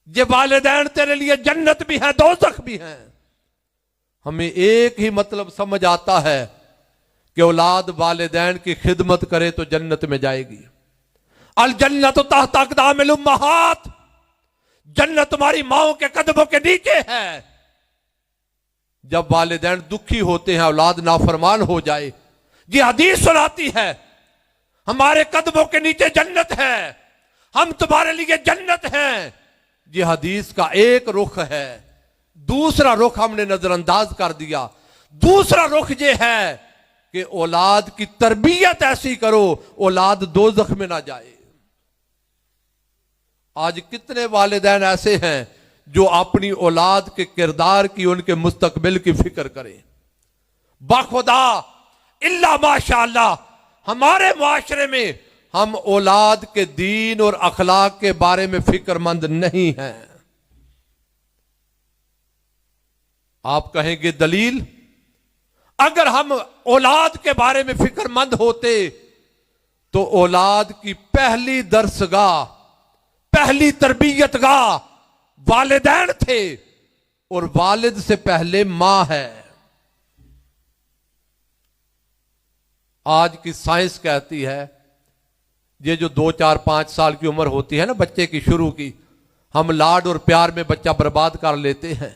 ये वालिदैन तेरे लिए जन्नत भी है, दोज़ख भी है। हमें एक ही मतलब समझ आता है कि औलाद वालिदैन की खिदमत करे तो जन्नत में जाएगी। अल जन्नत तहत अक़दामिल उम्महात, जन्नत तुम्हारी माओ के कदमों के नीचे है। जब वालिदैन दुखी होते हैं, औलाद नाफरमान हो जाए, ये हदीस सुनाती है हमारे कदमों के नीचे जन्नत है, हम तुम्हारे लिए जन्नत हैं। ये हदीस का एक रुख है। दूसरा रुख हमने नजरअंदाज कर दिया। दूसरा रुख ये है कि औलाद की तरबियत ऐसी करो औलाद दोज़ख में ना जाए। आज कितने वालिदैन ऐसे हैं जो अपनी औलाद के किरदार की, उनके मुस्तकबिल की फिक्र करें। बाखुदा इल्ला माशाअल्लाह हमारे मुआशरे में हम औलाद के दीन और अखलाक के बारे में फिक्रमंद नहीं हैं। आप कहेंगे दलील, अगर हम औलाद के बारे में फिक्रमंद होते तो औलाद की पहली दरसगाह, पहली तरबियतगाह वालिदैन थे, और वालिद से पहले मां है। आज की साइंस कहती है, ये जो 2, 4, 5 साल की उम्र होती है ना बच्चे की शुरू की, हम लाड और प्यार में बच्चा बर्बाद कर लेते हैं।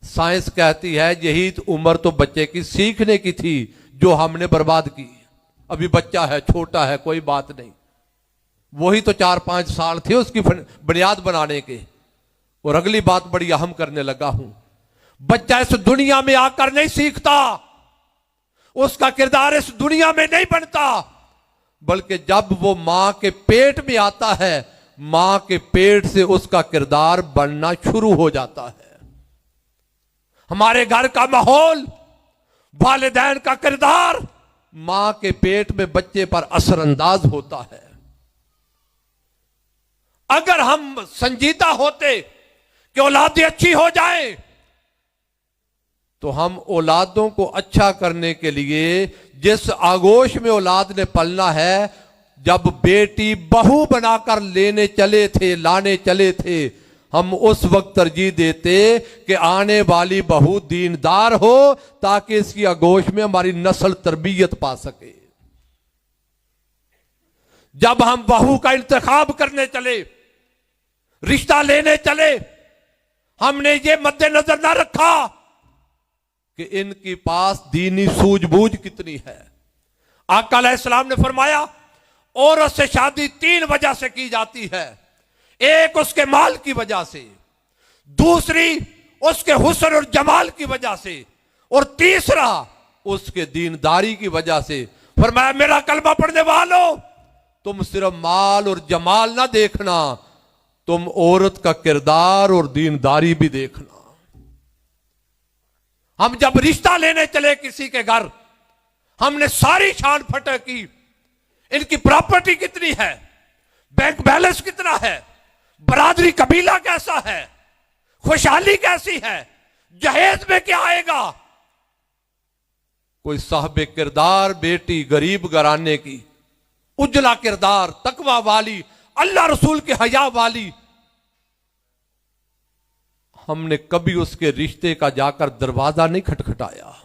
साइंस कहती है यही उम्र तो बच्चे की सीखने की थी जो हमने बर्बाद की। अभी बच्चा है, छोटा है, कोई बात नहीं, वही तो 4-5 साल थे उसकी बुनियाद बनाने के। और अगली बात बड़ी अहम करने लगा हूं, बच्चा इस दुनिया में आकर नहीं सीखता, उसका किरदार इस दुनिया में नहीं बनता, बल्कि जब वो मां के पेट में आता है, मां के पेट से उसका किरदार बनना शुरू हो जाता है। हमारे घर का माहौल, वालिदैन का किरदार मां के पेट में बच्चे पर असरअंदाज होता है। अगर हम संजीदा होते कि औलादें अच्छी हो जाएं, तो हम औलादों को अच्छा करने के लिए जिस आगोश में औलाद ने पलना है, जब बेटी बहू बनाकर लेने चले थे, लाने चले थे, हम उस वक्त तरजीह देते कि आने वाली बहू दीनदार हो ताकि इसकी आगोश में हमारी नस्ल तरबियत पा सके। जब हम बहू का इंतखाब करने चले, रिश्ता लेने चले, हमने ये मद्देनजर ना रखा कि इनके पास दीनी सूझबूझ कितनी है। आका अलैहिस्सलाम ने फरमाया औरत से शादी 3 वजह से की जाती है। एक उसके माल की वजह से, दूसरी उसके हुस्न और जमाल की वजह से, और तीसरा उसके दीनदारी की वजह से। फरमाया मेरा कलमा पढ़ने वालों, तुम सिर्फ माल और जमाल ना देखना, तुम औरत का किरदार और दीनदारी भी देखना। हम जब रिश्ता लेने चले किसी के घर, हमने सारी छान फटक की, इनकी प्रॉपर्टी कितनी है, बैंक बैलेंस कितना है, बरादरी कबीला कैसा है, खुशहाली कैसी है, जहेज में क्या आएगा। कोई साहब किरदार बेटी गरीब घराने की, उजला किरदार, तकवा वाली, अल्लाह रसूल के हया वाली, हमने कभी उसके रिश्ते का जाकर दरवाजा नहीं खटखटाया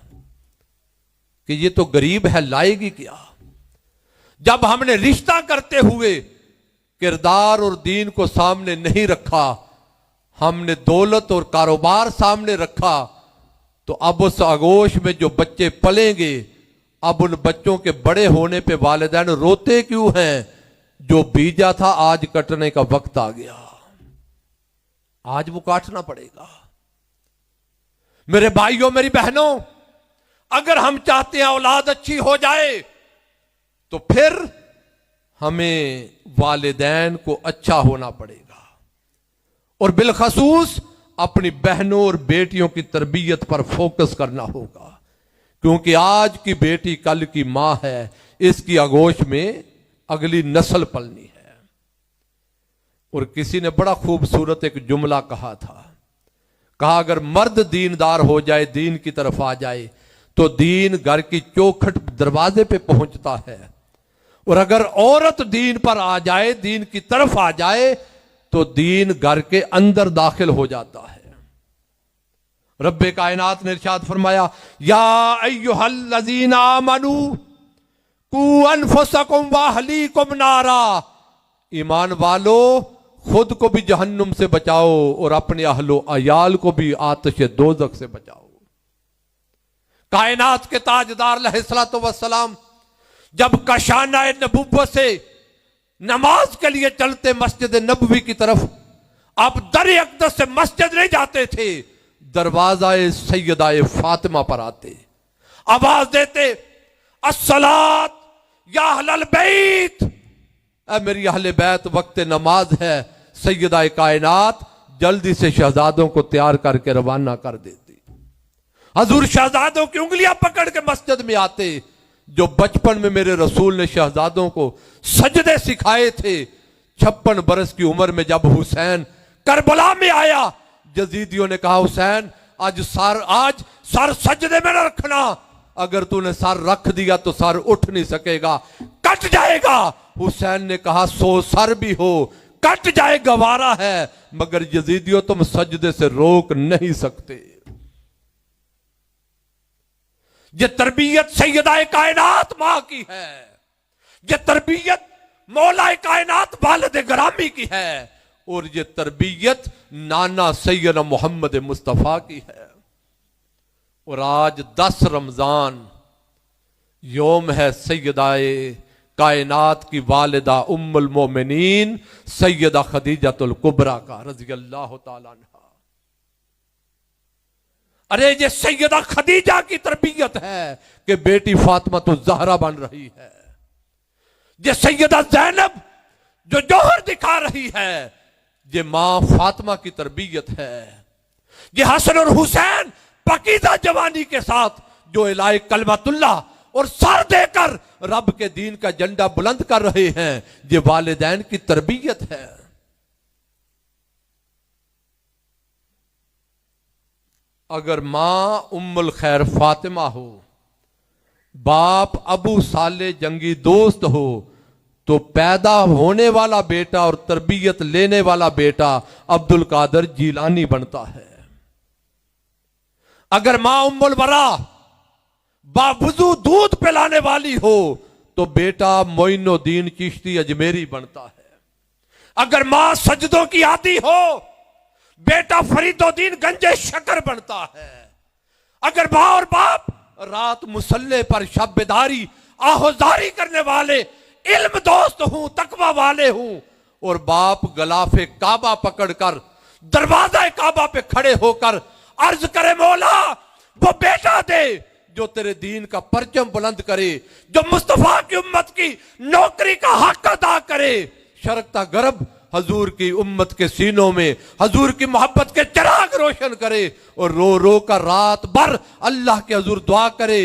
कि ये तो गरीब है, लाएगी क्या। जब हमने रिश्ता करते हुए किरदार और दीन को सामने नहीं रखा, हमने दौलत और कारोबार सामने रखा, तो अब उस आगोश में जो बच्चे पलेंगे, अब उन बच्चों के बड़े होने पे वालिदैन रोते क्यों हैं। जो बीजा था आज कटने का वक्त आ गया, आज वो काटना पड़ेगा। मेरे भाइयों, मेरी बहनों, अगर हम चाहते हैं औलाद अच्छी हो जाए तो फिर हमें वालिदैन को अच्छा होना पड़ेगा और बिलखसूस अपनी बहनों और बेटियों की तरबियत पर फोकस करना होगा, क्योंकि आज की बेटी कल की मां है, इसकी आगोश में अगली नस्ल पलनी है। और किसी ने बड़ा खूबसूरत एक जुमला कहा था, कहा अगर मर्द दीनदार हो जाए, दीन की तरफ आ जाए, तो दीन घर की चौखट दरवाजे पे पहुंचता है, और अगर औरत दीन पर आ जाए, दीन की तरफ आ जाए, तो दीन घर के अंदर दाखिल हो जाता है। रब्बे कायनात ने इरशाद फरमाया, या अय्युहल्लज़ीना आमनू कू अनफुसकुम व अहलीकुम नारा, ईमान वालो खुद को भी जहन्नुम से बचाओ और अपने अहलो अयाल को भी आतिश दोज़ख से बचाओ। कायनात के ताजदार अलैहिस्सलातु वस्सलाम जब कशाना नबुव्वत से नमाज के लिए चलते मस्जिद नबवी की तरफ, आप दर अक़दस से मस्जिद नहीं जाते थे, दरवाज़ा सैयदा फातिमा पर आते, आवाज देते, अस्सलात या अहलल बैत, ऐ मेरी अहले बैत, वक्त नमाज है। सैयदा कायनात जल्दी से शहजादों को तैयार करके रवाना कर देती। हजूर शहजादों की उंगलियां पकड़ के मस्जिद में आते। जो बचपन में मेरे रसूल ने शहजादों को सजदे सिखाए थे, 56 बरस की उम्र में जब हुसैन करबला में आया, यजीदियों ने कहा हुसैन आज सर सजदे में न रखना, अगर तूने सर रख दिया तो सर उठ नहीं सकेगा, कट जाएगा। हुसैन ने कहा 100 सर भी हो कट जाए गवारा है, मगर यजीदियों तुम सजदे से रोक नहीं सकते। ये तरबियत सैयदा कायनात मां की है, ये तरबियत मौला कायनात वालिद ग्रामी की है, और ये तरबियत नाना सैयदना मोहम्मद मुस्तफ़ा की है। और आज 10 रमजान योम है सैयदाए कायनात की वालिदा उम्मुल मोमिनीन सैयदा खदीजतुल कुबरा का रज़ी अल्लाह तआला अन्हा। अरे ये सैयदा खदीजा की तरबियत है कि बेटी फातिमा तो ज़हरा बन रही है। ये सैयदा ज़ैनब जो जौहर दिखा रही है, ये मां फातिमा की तरबियत है। ये हसन और हुसैन पकीज़ा जवानी के साथ जो इलाही कलमतुल्लाह और सर देकर रब के दीन का झंडा बुलंद कर रहे हैं, ये वालिदैन की तरबियत है। अगर मां उम्मुल खैर फातिमा हो, बाप अबू साले जंगी दोस्त हो, तो पैदा होने वाला बेटा और तरबियत लेने वाला बेटा अब्दुल कादिर जीलानी बनता है। अगर मां उम्मुल वरा बावजू दूध पिलाने वाली हो, तो बेटा मोइनुद्दीन चिश्ती अजमेरी बनता है। अगर मां सजदों की आदी हो, बेटा फरीदुद्दीन गंजे शकर बनता है। अगर मां और बाप रात मुसल्ले पर शब्बेदारी आहोजारी करने वाले इल्म दोस्त हूं, तकवा वाले हूं, और बाप गलाफे काबा पकड़कर दरवाजा काबा पे खड़े होकर अर्ज करे, मौला वो बेटा दे जो तेरे दीन का परचम बुलंद करे, जो मुस्तफा की उम्मत की नौकरी का हक अदा करे। शरकता गर्ब हजूर की उम्मत के सीनों में हजूर की मोहब्बत के चिराग रोशन करे, और रो रो कर रात भर अल्लाह के हजूर दुआ करे।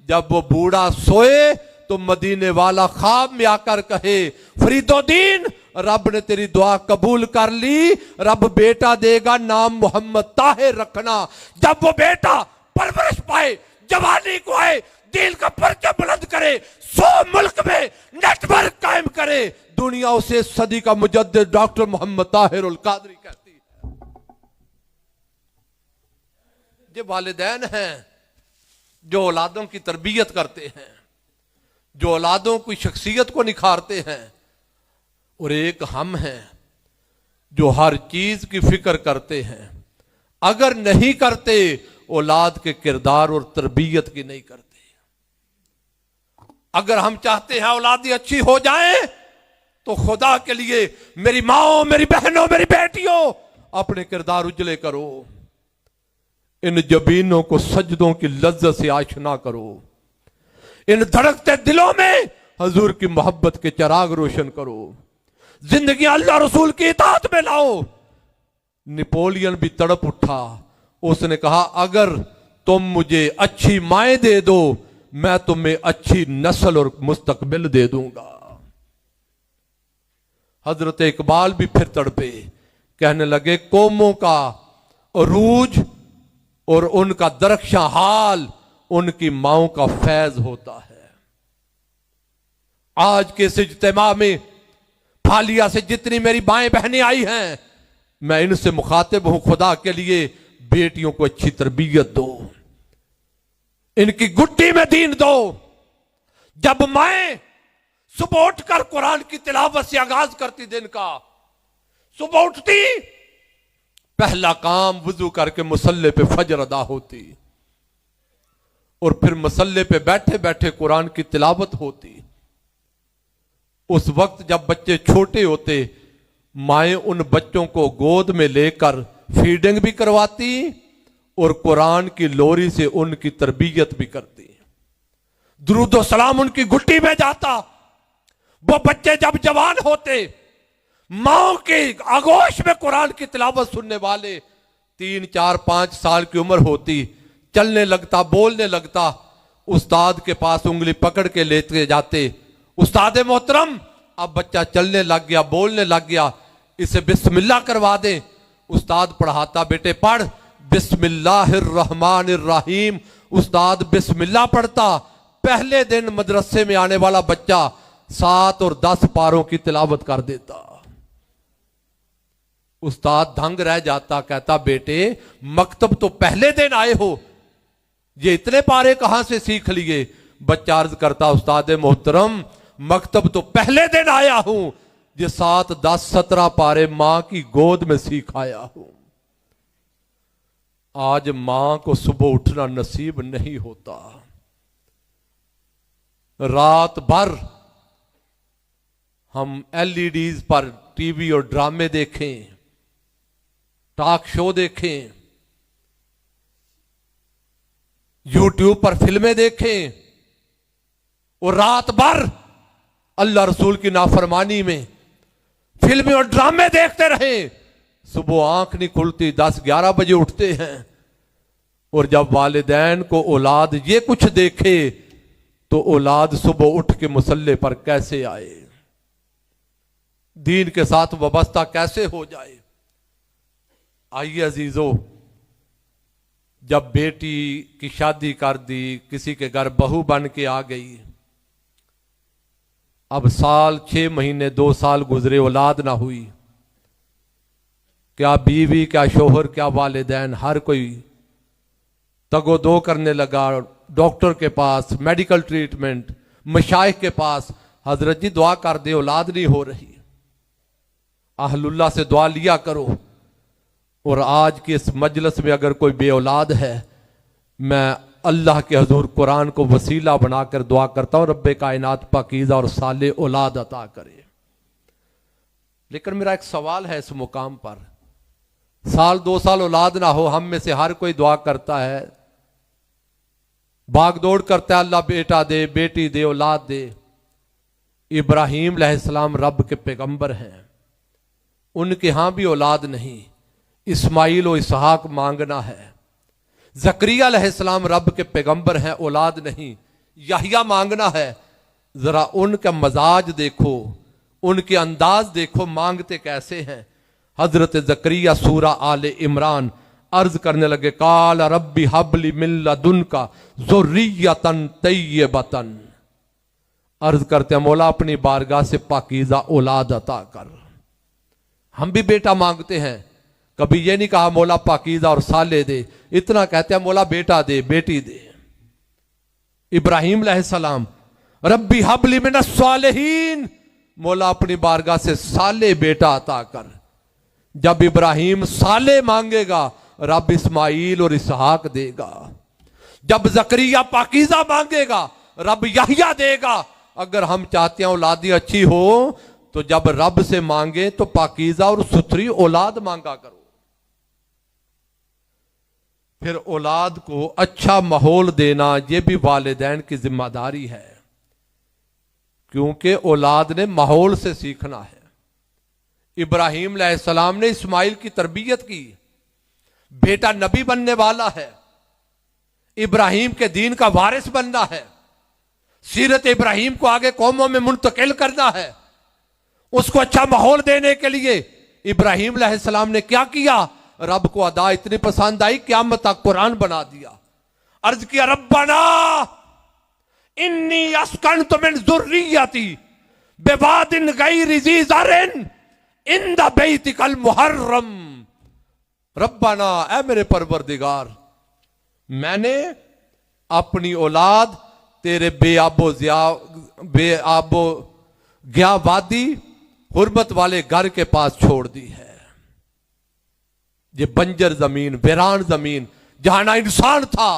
जब वो बूढ़ा सोए तो मदीने वाला ख्वाब में आकर कहे, फरीदुद्दीन रब ने तेरी दुआ कबूल कर ली, रब बेटा देगा, नाम मोहम्मद ताहिर रखना। जब वो बेटा परवरिश पाए, जवानी को आए, दिल का परचम बुलंद करे, 100 मुल्क में नेटवर्क कायम करे, दुनिया उसे सदी का मुजद्दिद डॉक्टर मोहम्मद ताहिर उल कादरी कहती है। ये वालिदैन हैं जो औलादों की तरबियत करते हैं, जो औलादों की शख्सियत को निखारते हैं, और एक हम हैं जो हर चीज की फिक्र करते हैं। अगर नहीं करते, औलाद के किरदार और तरबियत की नहीं करते। अगर हम चाहते हैं औलादी अच्छी हो जाए, तो खुदा के लिए मेरी माओ, मेरी बहनों, मेरी बेटियों, अपने किरदार उजले करो। इन जबीनों को सजदों की लज्जत से आशना करो। इन धड़कते दिलों में हजूर की मोहब्बत के चिराग रोशन करो। जिंदगी अल्लाह रसूल की इताअत में लाओ। नेपोलियन भी तड़प उठा, उसने कहा अगर तुम मुझे अच्छी माएं दे दो, मैं तुम्हें अच्छी नस्ल और मुस्तकबिल दे दूंगा। हजरत इकबाल भी फिर तड़पे, कहने लगे कौमों का अरूज और उनका दरख्शा हाल उनकी माओं का फैज होता है। आज के इस इज्तिमा में फालिया से जितनी मेरी बाएं बहनें आई हैं, मैं इनसे मुखातिब हूं, खुदा के लिए बेटियों को अच्छी तरबियत दो, इनकी गुट्टी में दीन दो। जब मैं सुबह उठकर कुरान की तिलावत से आगाज करती दिन का, सुबह उठती, पहला काम वुजू करके मुसल्ले पे फजर अदा होती, और फिर मुसल्ले पे बैठे बैठे कुरान की तिलावत होती। उस वक्त जब बच्चे छोटे होते, माएं उन बच्चों को गोद में लेकर फीडिंग भी करवाती और कुरान की लोरी से उनकी तरबियत भी करती। दुरूद सलाम उनकी गुट्टी में जाता। वो बच्चे जब जवान होते, माओ के आगोश में कुरान की तिलावत सुनने वाले, 3, 4, 5 साल की उम्र होती, चलने लगता, बोलने लगता, उस्ताद के पास उंगली पकड़ के लेते जाते, उस्ताद मोहतरम अब बच्चा चलने लग गया, बोलने लग गया, इसे बिस्मिल्लाह करवा दे। उस्ताद पढ़ाता, बेटे पढ़ बिस्मिल्लाहिर्रहमानिर्रहीम। उस्ताद बिस्मिल्लाह पढ़ता। पहले दिन मदरसे में आने वाला बच्चा 7 और 10 पारों की तिलावत कर देता। उस्ताद दंग रह जाता, कहता बेटे मकतब तो पहले दिन आए हो, ये इतने पारे कहां से सीख लिए? बच्चा अर्ज करता, उस्ताद मोहतरम मकतब तो पहले दिन आया हूं, ये 7, 10, 17 पारे मां की गोद में सीख आया हूं। आज मां को सुबह उठना नसीब नहीं होता। रात भर हम LEDs पर टीवी और ड्रामे देखें, टॉक शो देखें, YouTube पर फिल्में देखें, और रात भर अल्लाह रसूल की नाफरमानी में फिल्में और ड्रामे देखते रहे। सुबह आंख नहीं खुलती, 10-11 बजे उठते हैं। और जब वालिदैन को औलाद ये कुछ देखे, तो औलाद सुबह उठ के मुसल्ले पर कैसे आए, दीन के साथ वाबस्ता कैसे हो जाए। आइए अजीजों, जब बेटी की शादी कर दी, किसी के घर बहू बन के आ गई, अब साल 6 महीने 2 साल गुजरे, औलाद ना हुई, क्या बीवी, क्या शोहर, क्या वालिदैन, हर कोई तगोदो करने लगा। डॉक्टर के पास, मेडिकल ट्रीटमेंट, मशाइख के पास, हजरत जी दुआ कर दे, औलाद नहीं हो रही, अहलुल्लाह से दुआ लिया करो। और आज की इस मजलिस में अगर कोई बे औलाद है, मैं अल्लाह के हजूर कुरान को वसीला बनाकर दुआ करता हूं, रब्बे कायनात पाकीज़ा और साले औलाद अता करे। लेकिन मेरा एक सवाल है इस मुकाम पर, साल 2 साल औलाद ना हो, हम में से हर कोई दुआ करता है, भाग दौड़ करता है, अल्लाह बेटा दे, बेटी दे, औलाद दे। इब्राहीम अलैहिस्सलाम रब के पैगंबर हैं, उनके यहां भी औलाद नहीं, इस्माइल और इसहाक मांगना है। जकरिया अलैहिस्सलाम रब के पैगंबर हैं, औलाद नहीं, याहिया मांगना है। जरा उनका मजाज देखो, उनके अंदाज देखो, मांगते कैसे हैं। हजरत जकरिया सूरा आले इमरान अर्ज करने लगे, काल रब्बी हबली मिन लदुनका ज़ुर्रियतन तय्यबतन। अर्ज करते हैं, मौला अपनी बारगाह से पाकीज़ा औलाद अता कर। हम भी बेटा मांगते हैं, कभी ये नहीं कहा मौला पाकीज़ा और साले दे, इतना कहते हैं मौला बेटा दे, बेटी दे। इब्राहीम अलैहिस्सलाम, रब्बी हबली मिनस सालिहीन, मौला अपनी बारगाह से साले बेटा अता कर। जब इब्राहीम साले मांगेगा, रब इस्माइल और इसहाक देगा। जब जकरिया पाकीज़ा मांगेगा, रब यहया देगा। अगर हम चाहते हैं औलादी अच्छी हो, तो जब रब से मांगे तो पाकीज़ा और सुथरी औलाद मांगा करो। फिर औलाद को अच्छा माहौल देना, यह भी वालिदैन की जिम्मेदारी है, क्योंकि औलाद ने माहौल से सीखना है। इब्राहीम अलैहिस्सलाम ने इस्माइल की तरबियत की, बेटा नबी बनने वाला है, इब्राहीम के दीन का वारिस बनना है, सीरत इब्राहीम को आगे कौमों में मुंतकिल करना है। उसको अच्छा माहौल देने के लिए इब्राहीम अलैहिस्सलाम ने क्या किया? रब को अदा इतनी पसंद आई, क़यामत तक कुरान बना दिया। अर्ज किया, रब्बना इन्नी अस्कनतु मिन ज़ुर्रियती बिवादिन गैरि ज़ी ज़रइन इंद बैतिकल मुहर्रम। रब्बना, ऐ मेरे परवरदिगार, मैंने अपनी औलाद तेरे बेआबो गया वादी हुर्मत वाले घर के पास छोड़ दी है। ये बंजर जमीन, वीरान जमीन, जहां ना इंसान था,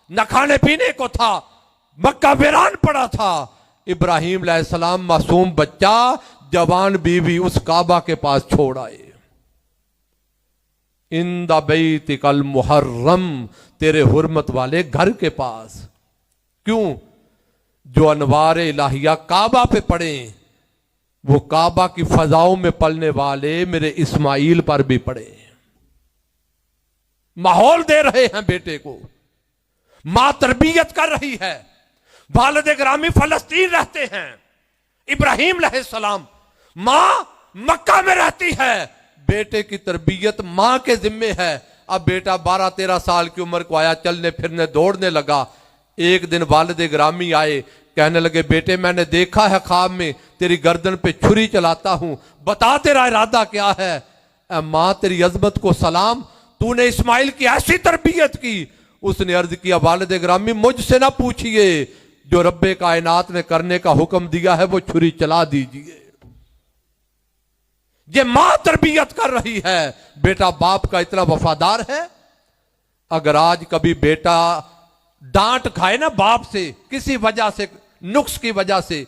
न खाने पीने को था, मक्का वीरान पड़ा था। इब्राहीम अलैहिस्सलाम मासूम बच्चा, जवान बीवी उस काबा के पास छोड़ आए। इंदा बैतिकल मुहर्रम, तेरे हुर्मत वाले घर के पास। क्यों? जो अनवार इलाहिया काबा पे पड़े, वो काबा की फजाओं में पलने वाले मेरे इस्माइल पर भी पड़े। माहौल दे रहे हैं बेटे को, मां तरबियत कर रही है। वालिद ग्रामी फलस्तीन रहते हैं, इब्राहीम अलैहिस्सलाम, मां मक्का में रहती है। बेटे की तरबियत मां के जिम्मे है। अब बेटा 12-13 साल की उम्र को आया, चलने फिरने दौड़ने लगा। एक दिन वालिद ग्रामी आए, कहने लगे, बेटे मैंने देखा है ख्वाब में तेरी गर्दन पे छुरी चलाता हूं, बता तेरा इरादा क्या है। मां तेरी अजमत को सलाम, तूने इस्माइल की ऐसी तरबियत की। उसने अर्ज किया, वालिद ग्रामी मुझसे ना पूछिए, जो रब्बे कायनात ने करने का हुक्म दिया है वो छुरी चला दीजिए। ये मां तरबियत कर रही है। बेटा बाप का इतना वफादार है। अगर आज कभी बेटा डांट खाए ना बाप से, किसी वजह से, नुक्स की वजह से,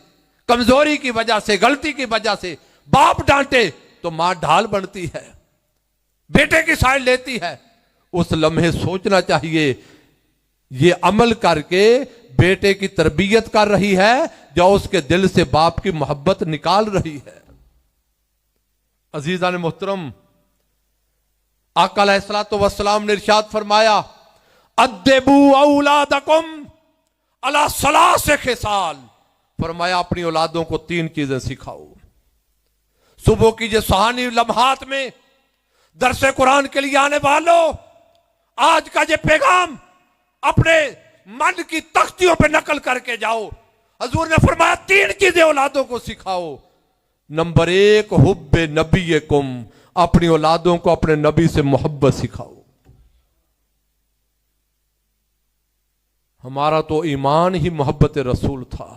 कमजोरी की वजह से, गलती की वजह से बाप डांटे, तो मां ढाल बनती है, बेटे की साइड लेती है। उस लम्हे सोचना चाहिए, ये अमल करके बेटे की तरबियत कर रही है, जो उसके दिल से बाप की मोहब्बत निकाल रही है। अजीज़ान मोहतरम, आका अलैहिस्सलातु वस्सलाम ने इरशाद फरमाया, अद्दिबू औलादकुम अला सलासे खिसाल। फरमाया, अपनी औलादों को 3 चीजें सिखाओ। सुबह की जो सुहानी लम्हात में दरसे कुरान के लिए आने वालों, आज का ये पैगाम अपने मन की तख्तियों पे नकल करके जाओ। हजूर ने फरमाया, 3 चीजें औलादों को सिखाओ। नंबर 1, हुब्बे नबीकुम, अपनी औलादों को अपने नबी से मोहब्बत सिखाओ। हमारा तो ईमान ही मोहब्बत रसूल था,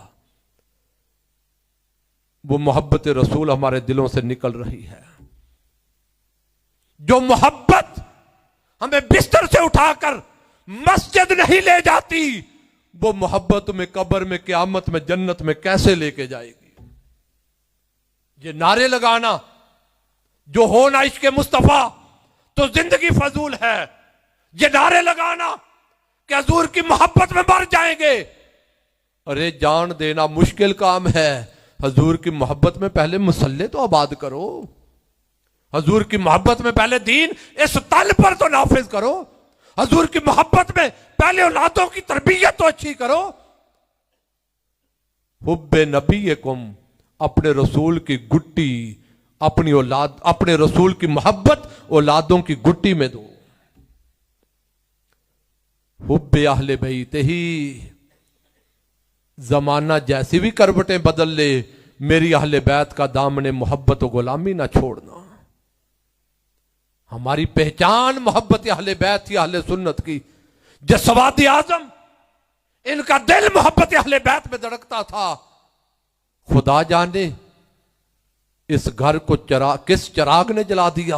वो मोहब्बत रसूल हमारे दिलों से निकल रही है। जो मोहब्बत हमें बिस्तर से उठाकर मस्जिद नहीं ले जाती, वो मोहब्बत में कब्र में, क़यामत में, जन्नत में कैसे लेके जाएगी। ये नारे लगाना, जो हो ना इश्क़ मुस्तफा तो जिंदगी फजूल है, ये नारे लगाना कि हजूर की मोहब्बत में मर जाएंगे, अरे जान देना मुश्किल काम है। हजूर की मोहब्बत में पहले मुसल्ले तो आबाद करो, हजूर की मोहब्बत में पहले दीन इस तल पर तो नाफिज करो, हजूर की मोहब्बत में पहले औलादों की तरबियत तो अच्छी करो। हुब्बे नबीकुम, अपने रसूल की गुट्टी, अपनी औलाद, अपने रसूल की मोहब्बत औलादों की गुट्टी में दो। हुब्बे अहले बैत ही, जमाना जैसी भी करवटें बदल ले, मेरी अहले बैत का दामने मोहब्बत और गुलामी ना छोड़ना। हमारी पहचान मोहब्बत अहले बैत या अहले सुन्नत की। जसवादी आजम, इनका दिल मोहब्बत अहले बैत में धड़कता था। खुदा जाने इस घर को किस चिराग ने जला दिया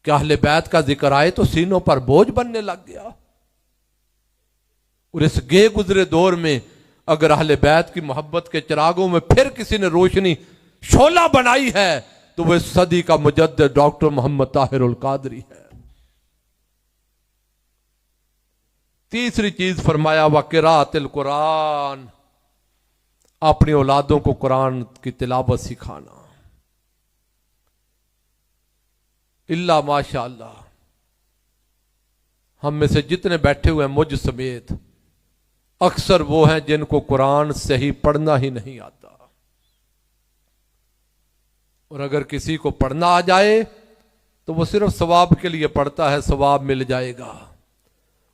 कि अहले बैत का जिक्र आए तो सीनों पर बोझ बनने लग गया। और इस गे गुजरे दौर में अगर अहले बैत की मोहब्बत के चिरागों में फिर किसी ने रोशनी शोला बनाई है तो वह सदी का मुजद्दिद डॉक्टर मोहम्मद ताहिरुल कादरी है। तीसरी चीज फरमाया व किराअतिल कुरान, अपनी औलादों को कुरान की तिलावत सिखाना। इल्ला माशाअल्लाह, हम में से जितने बैठे हुए हैं मुझ समेत, अक्सर वो हैं जिनको कुरान सही पढ़ना ही नहीं आता। और अगर किसी को पढ़ना आ जाए तो वो सिर्फ सवाब के लिए पढ़ता है, सवाब मिल जाएगा।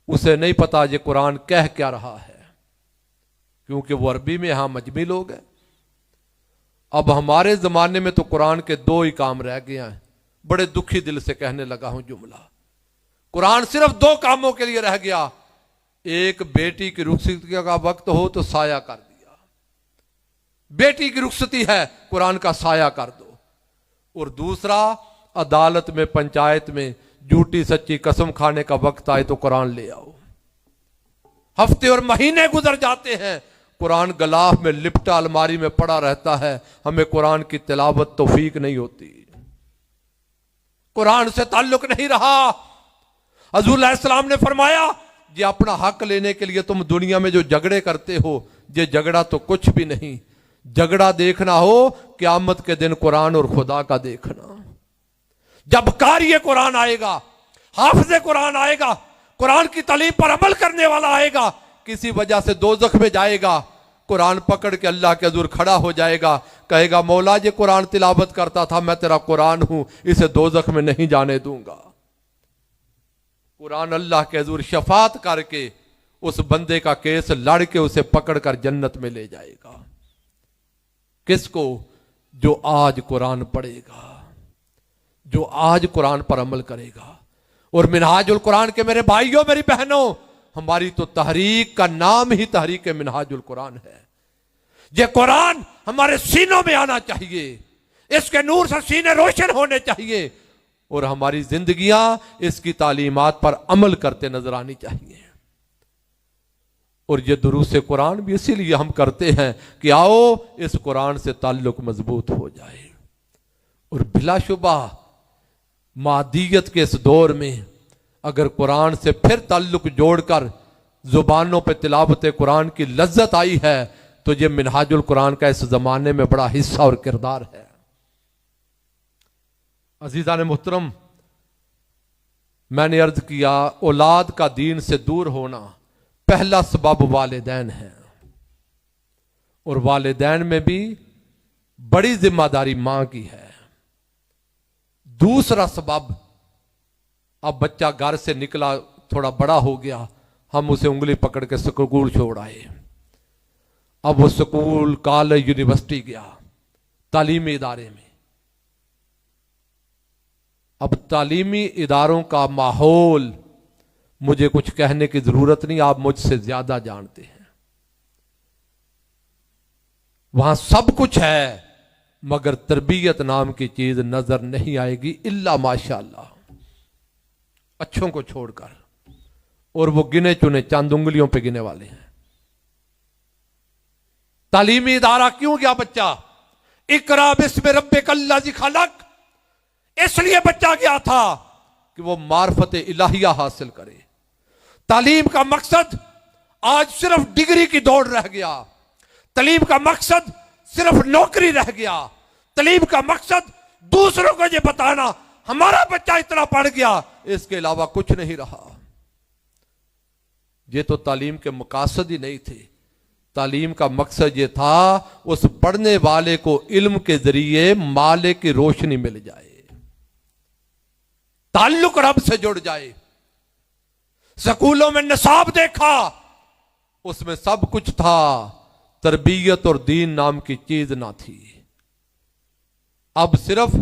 उसे नहीं पता ये कुरान कह क्या रहा है, क्योंकि वो अरबी में यहां मजमी लोग हैं। अब हमारे जमाने में तो कुरान के दो ही काम रह गए हैं। बड़े दुखी दिल से कहने लगा हूं जुमला, कुरान सिर्फ दो कामों के लिए रह गया। एक, बेटी की रुखसती का वक्त हो तो साया कर दिया, बेटी की रुखसती है कुरान का साया कर दो। और दूसरा, अदालत में, पंचायत में झूठी सच्ची कसम खाने का वक्त आए तो कुरान ले आओ। हफ्ते और महीने गुजर जाते हैं, कुरान गलाफ में लिपटा अलमारी में पड़ा रहता है, हमें कुरान की तिलावत तौफीक नहीं होती, कुरान से ताल्लुक नहीं रहा। हजूर अलैहिस्सलाम ने फरमाया, ये अपना हक लेने के लिए तुम दुनिया में जो झगड़े करते हो, ये झगड़ा तो कुछ भी नहीं। झगड़ा देखना हो क़यामत के दिन कुरान और खुदा का देखना। जब कारी कुरान आएगा, हाफिज़ कुरान आएगा, कुरान की तालीम पर अमल करने वाला आएगा, किसी वजह से दोज़ख में जाएगा, कुरान पकड़ के अल्लाह के हुज़ूर खड़ा हो जाएगा, कहेगा मौला ये कुरान तिलावत करता था, मैं तेरा कुरान हूं, इसे दोज़ख में नहीं जाने दूंगा। कुरान अल्लाह के हुज़ूर शफात करके उस बंदे का केस लड़ के उसे पकड़कर जन्नत में ले जाएगा। किसको? जो आज कुरान पढ़ेगा, जो आज कुरान पर अमल करेगा। और मिनहाजुल कुरान के मेरे भाइयों, मेरी बहनों, हमारी तो तहरीक का नाम ही तहरीक मिनहाजुल कुरान है। ये कुरान हमारे सीनों में आना चाहिए, इसके नूर से सीने रोशन होने चाहिए और हमारी जिंदगियां इसकी तालीमात पर अमल करते नजर आनी चाहिए। और ये दुरूस कुरान भी इसीलिए हम करते हैं कि आओ इस कुरान से ताल्लुक मजबूत हो जाए। और बिलाशुबा मादियत के इस दौर में अगर कुरान से फिर ताल्लुक जोड़कर जुबानों पे तिलावत कुरान की लज्जत आई है तो ये मिनहाजुल कुरान का इस जमाने में बड़ा हिस्सा और किरदार है। अजीज़ान मुहतरम, मैंने अर्ज किया औलाद का दीन से दूर होना पहला सबब वालिदैन है, और वालिदैन में भी बड़ी जिम्मेदारी मां की है। दूसरा सबब, अब बच्चा घर से निकला, थोड़ा बड़ा हो गया, हम उसे उंगली पकड़ के स्कूल छोड़ आए। अब वो स्कूल, कॉलेज, यूनिवर्सिटी गया, तालीमी इदारे में। अब तालीमी इदारों का माहौल मुझे कुछ कहने की जरूरत नहीं, आप मुझसे ज्यादा जानते हैं। वहां सब कुछ है मगर तरबियत नाम की चीज नजर नहीं आएगी इल्ला माशाअल्लाह, अच्छों को छोड़कर, और वो गिने चुने चंद उंगलियों पे गिने वाले हैं। तालीमी इदारा क्यों गया बच्चा? इकरा बिस्मि रब्बिकल्लज़ी खलक, इसलिए बच्चा गया था कि वो मार्फत इलाहिया हासिल करे। तालीम का मकसद आज सिर्फ डिग्री की दौड़ रह गया, तालीम का मकसद सिर्फ नौकरी रह गया, तालीम का मकसद दूसरों को ये बताना हमारा बच्चा इतना पढ़ गया, इसके अलावा कुछ नहीं रहा। ये तो तालीम के मकासद ही नहीं थे। तालीम का मकसद ये था उस पढ़ने वाले को इल्म के जरिए माले की रोशनी मिल जाए, ताल्लुक रब से जुड़ जाए। स्कूलों में निसाब देखा, उसमें सब कुछ था, तरबियत और दीन नाम की चीज ना थी। अब सिर्फ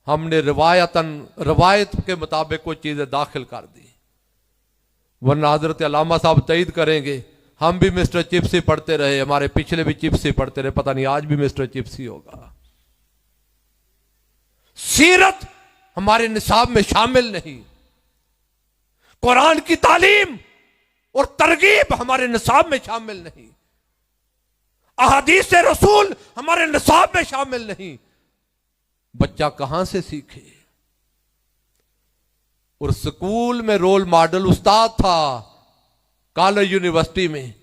हमने रवायत के मुताबिक वो चीजें दाखिल कर दी। वरना हजरत अल्लामा साहब तईद करेंगे, हम भी मिस्टर चिप्स ही पढ़ते रहे, हमारे पिछले भी चिप्स ही पढ़ते रहे, पता नहीं आज भी मिस्टर चिप्स ही होगा। सीरत हमारे निसाब में शामिल नहीं, कुरान की तालीम और तरगीब हमारे निसाब में शामिल नहीं, अहादीस रसूल हमारे निसाब में शामिल नहीं। बच्चा कहां से सीखे? और स्कूल में रोल मॉडल उस्ताद था, कॉलेज यूनिवर्सिटी में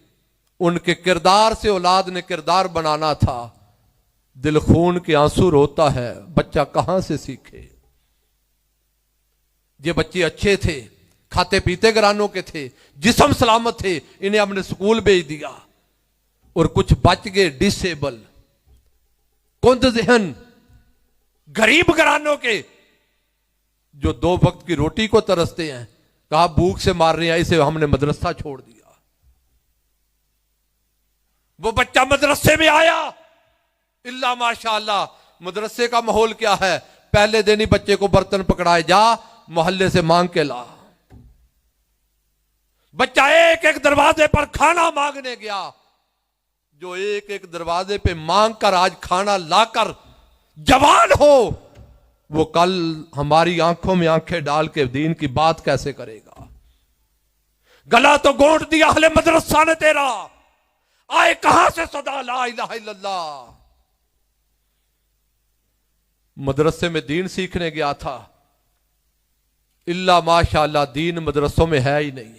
उनके किरदार से औलाद ने किरदार बनाना था। दिल खून के आंसू रोता है, बच्चा कहां से सीखे? ये बच्चे अच्छे थे, खाते पीते घरानों के थे, जिस्म सलामत थे, इन्हें हमने स्कूल भेज दिया। और कुछ बच गए डिसेबल, कुंद ज़हन, गरीब घरानों के, जो 2 वक्त की रोटी को तरसते हैं। कहा भूख से मार रहे हैं, इसे हमने मदरसा छोड़ दिया। वो बच्चा मदरसे में आया, इल्ला माशाअल्लाह, मदरसे का माहौल क्या है? पहले दिन ही बच्चे को बर्तन पकड़ाए, जा मोहल्ले से मांग के ला। बच्चा एक एक दरवाजे पर खाना मांगने गया। जो एक एक दरवाजे पे मांग कर आज खाना लाकर जवान हो, वो कल हमारी आंखों में आंखें डाल के दीन की बात कैसे करेगा? गला तो गोंट दिया अहले मदरसा ने तेरा, आए कहां से सदा ला इलाहा इल्लल्लाह। मदरसे में दीन सीखने गया था, इल्ला माशाअल्लाह दीन मदरसों में है ही नहीं।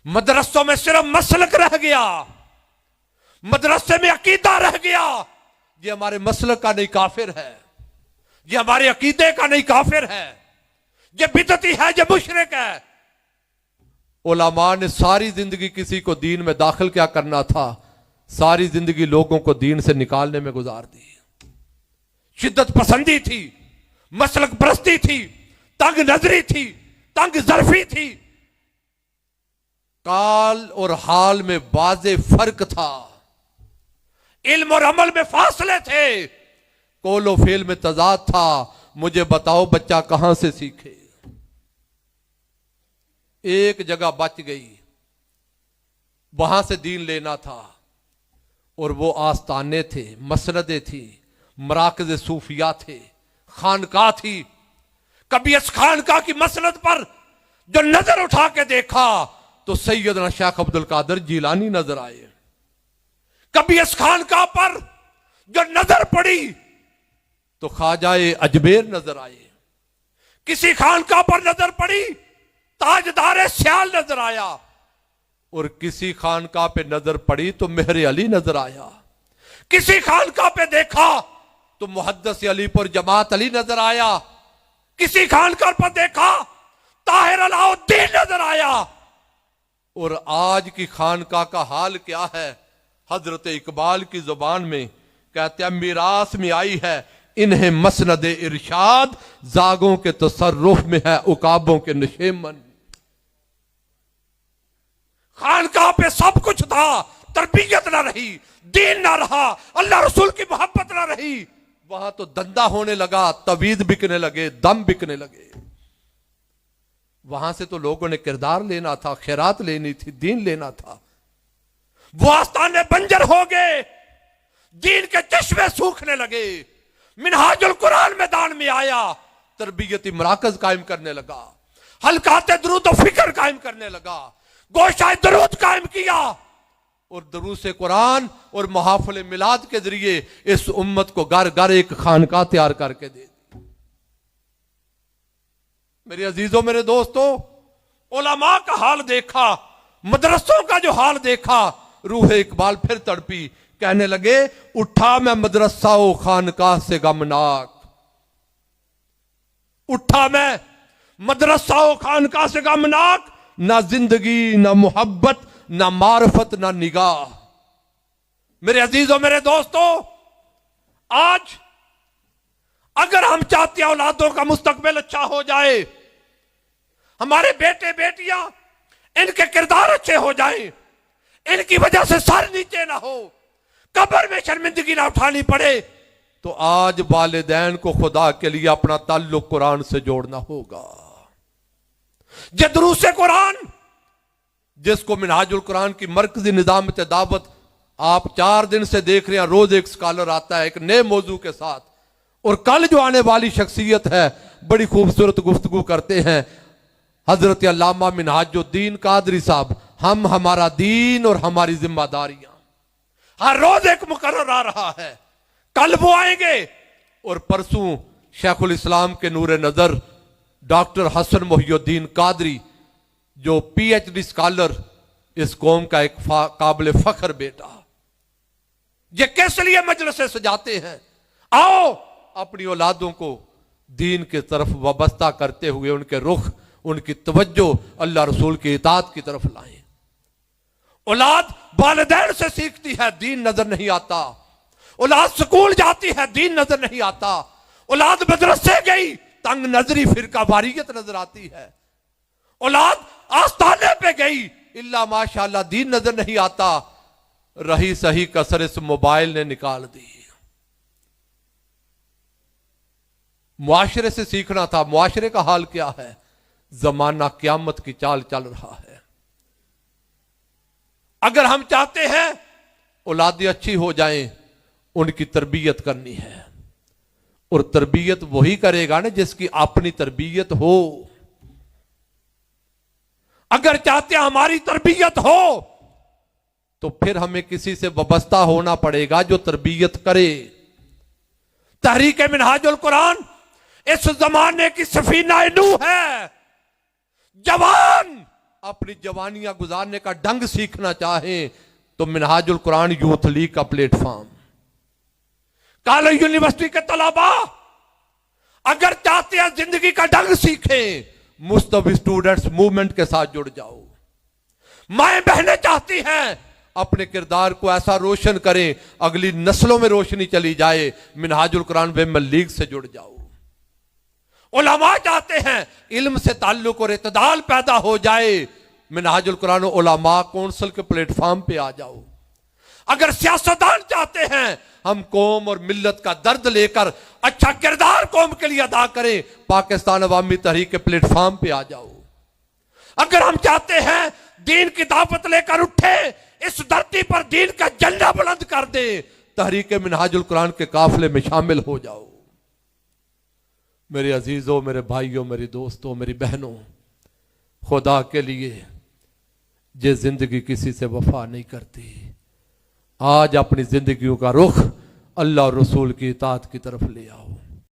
मदरसों में सिर्फ मसलक रह गया, मदरसे में अकीदा रह गया। ये हमारे मसलक का नहीं काफिर है, ये हमारे अकीदे का नहीं काफिर है, ये बिदती है, ये मुशरिक है। उलमा ने सारी जिंदगी किसी को दीन में दाखिल क्या करना था, सारी जिंदगी लोगों को दीन से निकालने में गुजार दी। शिद्दत पसंदी थी, मसलक परस्ती थी, तंग नजरी थी, तंग जरफी थी। काल और हाल में वाज़े फर्क था, इल्म और अमल में फासले थे, कौलो फेल में तजाद था। मुझे बताओ बच्चा कहां से सीखे? एक जगह बच गई, वहां से दीन लेना था, और वो आस्ताने थे, मसनदे थी, मराकज़ सूफिया थे, खानका थी। कभी इस खानका की मसनद पर जो नजर उठा के देखा तो सैयदना शेख अब्दुल कादिर जिलानी नजर आए। कभी इस खानका पर जो नजर पड़ी तो ख्वाजाए अजमेर नजर आए। किसी खानका पर नजर पड़ी ताजदार स्याल नजर आया, और किसी खानका पे नजर पड़ी तो मेहर अली नजर आया। किसी खानका पे देखा तो मुहद्दिस अलीपुर जमात अली नजर आया। किसी खानका पर देखा ताहिर अलाउद्दीन नजर आया। और आज की खानका का हाल क्या है? हजरत इकबाल की जुबान में कहते हैं, मीरास में आई है इन्हें मसनद इरशाद, जागों के तसर्रुफ में है उकाबों के नशेमन। खानका पे सब कुछ था, तरबियत ना रही, दीन ना रहा, अल्लाह रसूल की मोहब्बत ना रही। वहां तो धंधा होने लगा, तवीज बिकने लगे, दम बिकने लगे। वहां से तो लोगों ने किरदार लेना था, खैरात लेनी थी, दीन लेना था। वो आस्थाने बंजर हो गए, दीन के चश्मे सूखने लगे। मिनहाजुल कुरान मैदान में आया, तरबियती मराकज कायम करने लगा, हलकाते दरूद व फिक्र कायम करने लगा, गोशाए दरूद कायम किया, और दरूद से कुरान और महाफिल मिलाद के जरिए इस उम्मत को घर घर एक खानका तैयार करके दे दी। मेरे अजीजों, मेरे दोस्तों, उलमा का हाल देखा, मदरसों का जो हाल देखा, रूह इकबाल फिर तड़पी। कहने लगे, उठा मैं मदरसा ओ खानकाह से गमनाक, उठा मैं मदरसा ओ खानकाह से गमनाक, ना जिंदगी ना मोहब्बत ना मार्फत ना निगाह। मेरे अजीजों, मेरे दोस्तों, आज अगर हम चाहते हैं औलादों का मुस्तकबिल अच्छा हो जाए, हमारे बेटे बेटियां इनके किरदार अच्छे हो जाएं, इनकी वजह से सर नीचे ना हो, कब्र में शर्मिंदगी ना उठानी पड़े, तो आज वालिदैन को खुदा के लिए अपना ताल्लुक कुरान से जोड़ना होगा। ये दुरूसे कुरान, जिसको मिनहाजुल कुरान की मरकजी निजाम दावत आप 4 दिन से देख रहे हैं, रोज एक स्कॉलर आता है एक नए मौजू के साथ, और कल जो आने वाली शख्सियत है बड़ी खूबसूरत गुफ्तगू करते हैं हजरत अल्लामा मिनहाजुद्दीन कादरी साहब। हम, हमारा दीन और हमारी जिम्मेदारियां, हर रोज एक मुकर्रर आ रहा है। कल वो आएंगे और परसों शेखुल इस्लाम के नूरे नजर डॉक्टर हसन मोहिउद्दीन कादरी, जो PhD स्कॉलर, इस कौम का एक काबिल फख्र बेटा। ये किस लिए मजलिसें सजाते हैं? आओ अपनी औलादों को दीन की तरफ वाबस्ता करते हुए उनके रुख, उनकी तवज्जो अल्लाह रसूल की इताअत की तरफ लाएं। औलाद वालिदैन से सीखती है, दीन नजर नहीं आता। औलाद स्कूल जाती है, दीन नजर नहीं आता। औलाद मदरसे गई, तंग नजरी फिरका वारियत नजर आती है। औलाद आस्ताने पे गई, इल्ला माशाअल्लाह दीन नजर नहीं आता। रही सही कसर इस मोबाइल ने निकाल दी। मुआशरे से सीखना था, मुआशरे का हाल क्या है? जमाना क्यामत की चाल चल रहा है। अगर हम चाहते हैं औलादें अच्छी हो जाएं, उनकी तरबियत करनी है, और तरबियत वही करेगा ना जिसकी अपनी तरबियत हो। अगर चाहते हैं हमारी तरबियत हो, तो फिर हमें किसी से वाबस्ता होना पड़ेगा जो तरबियत करे। तहरीक मिनहाजुल कुरान इस जमाने की सफीना नूह है। जवान अपनी जवानियां गुजारने का ढंग सीखना चाहे तो मिनहाजुल कुरान यूथ लीग का प्लेटफॉर्म। कॉलेज यूनिवर्सिटी के तलबा अगर चाहते हैं जिंदगी का ढंग सीखें, मुस्तवी स्टूडेंट्स मूवमेंट के साथ जुड़ जाओ। माएं बहनें चाहती हैं अपने किरदार को ऐसा रोशन करें, अगली नस्लों में रोशनी चली जाए, मिनहाजुल कुरान विमेन लीग से जुड़ जाओ। उलमा चाहते हैं इल्म से ताल्लुक और इत्तेदाल पैदा हो जाए, मिनहाजुल कुरान उलमा कौंसिल के प्लेटफॉर्म पे आ जाओ। अगर सियासतदान चाहते हैं हम कौम और मिल्लत का दर्द लेकर अच्छा किरदार कौम के लिए अदा करें, पाकिस्तान अवामी तहरीक के प्लेटफॉर्म पे आ जाओ। अगर हम चाहते हैं दीन की दावत लेकर उठे, इस धरती पर दीन का झंडा बुलंद कर दे, तहरीक मिनहाजुल कुरान के काफिले में शामिल हो जाओ। मेरे अजीजों, मेरे भाइयों, मेरे दोस्तों, मेरी बहनों, खुदा के लिए ये जिंदगी किसी से वफा नहीं करती। आज अपनी जिंदगियों का रुख अल्लाह और रसूल की इताअत की तरफ ले आओ।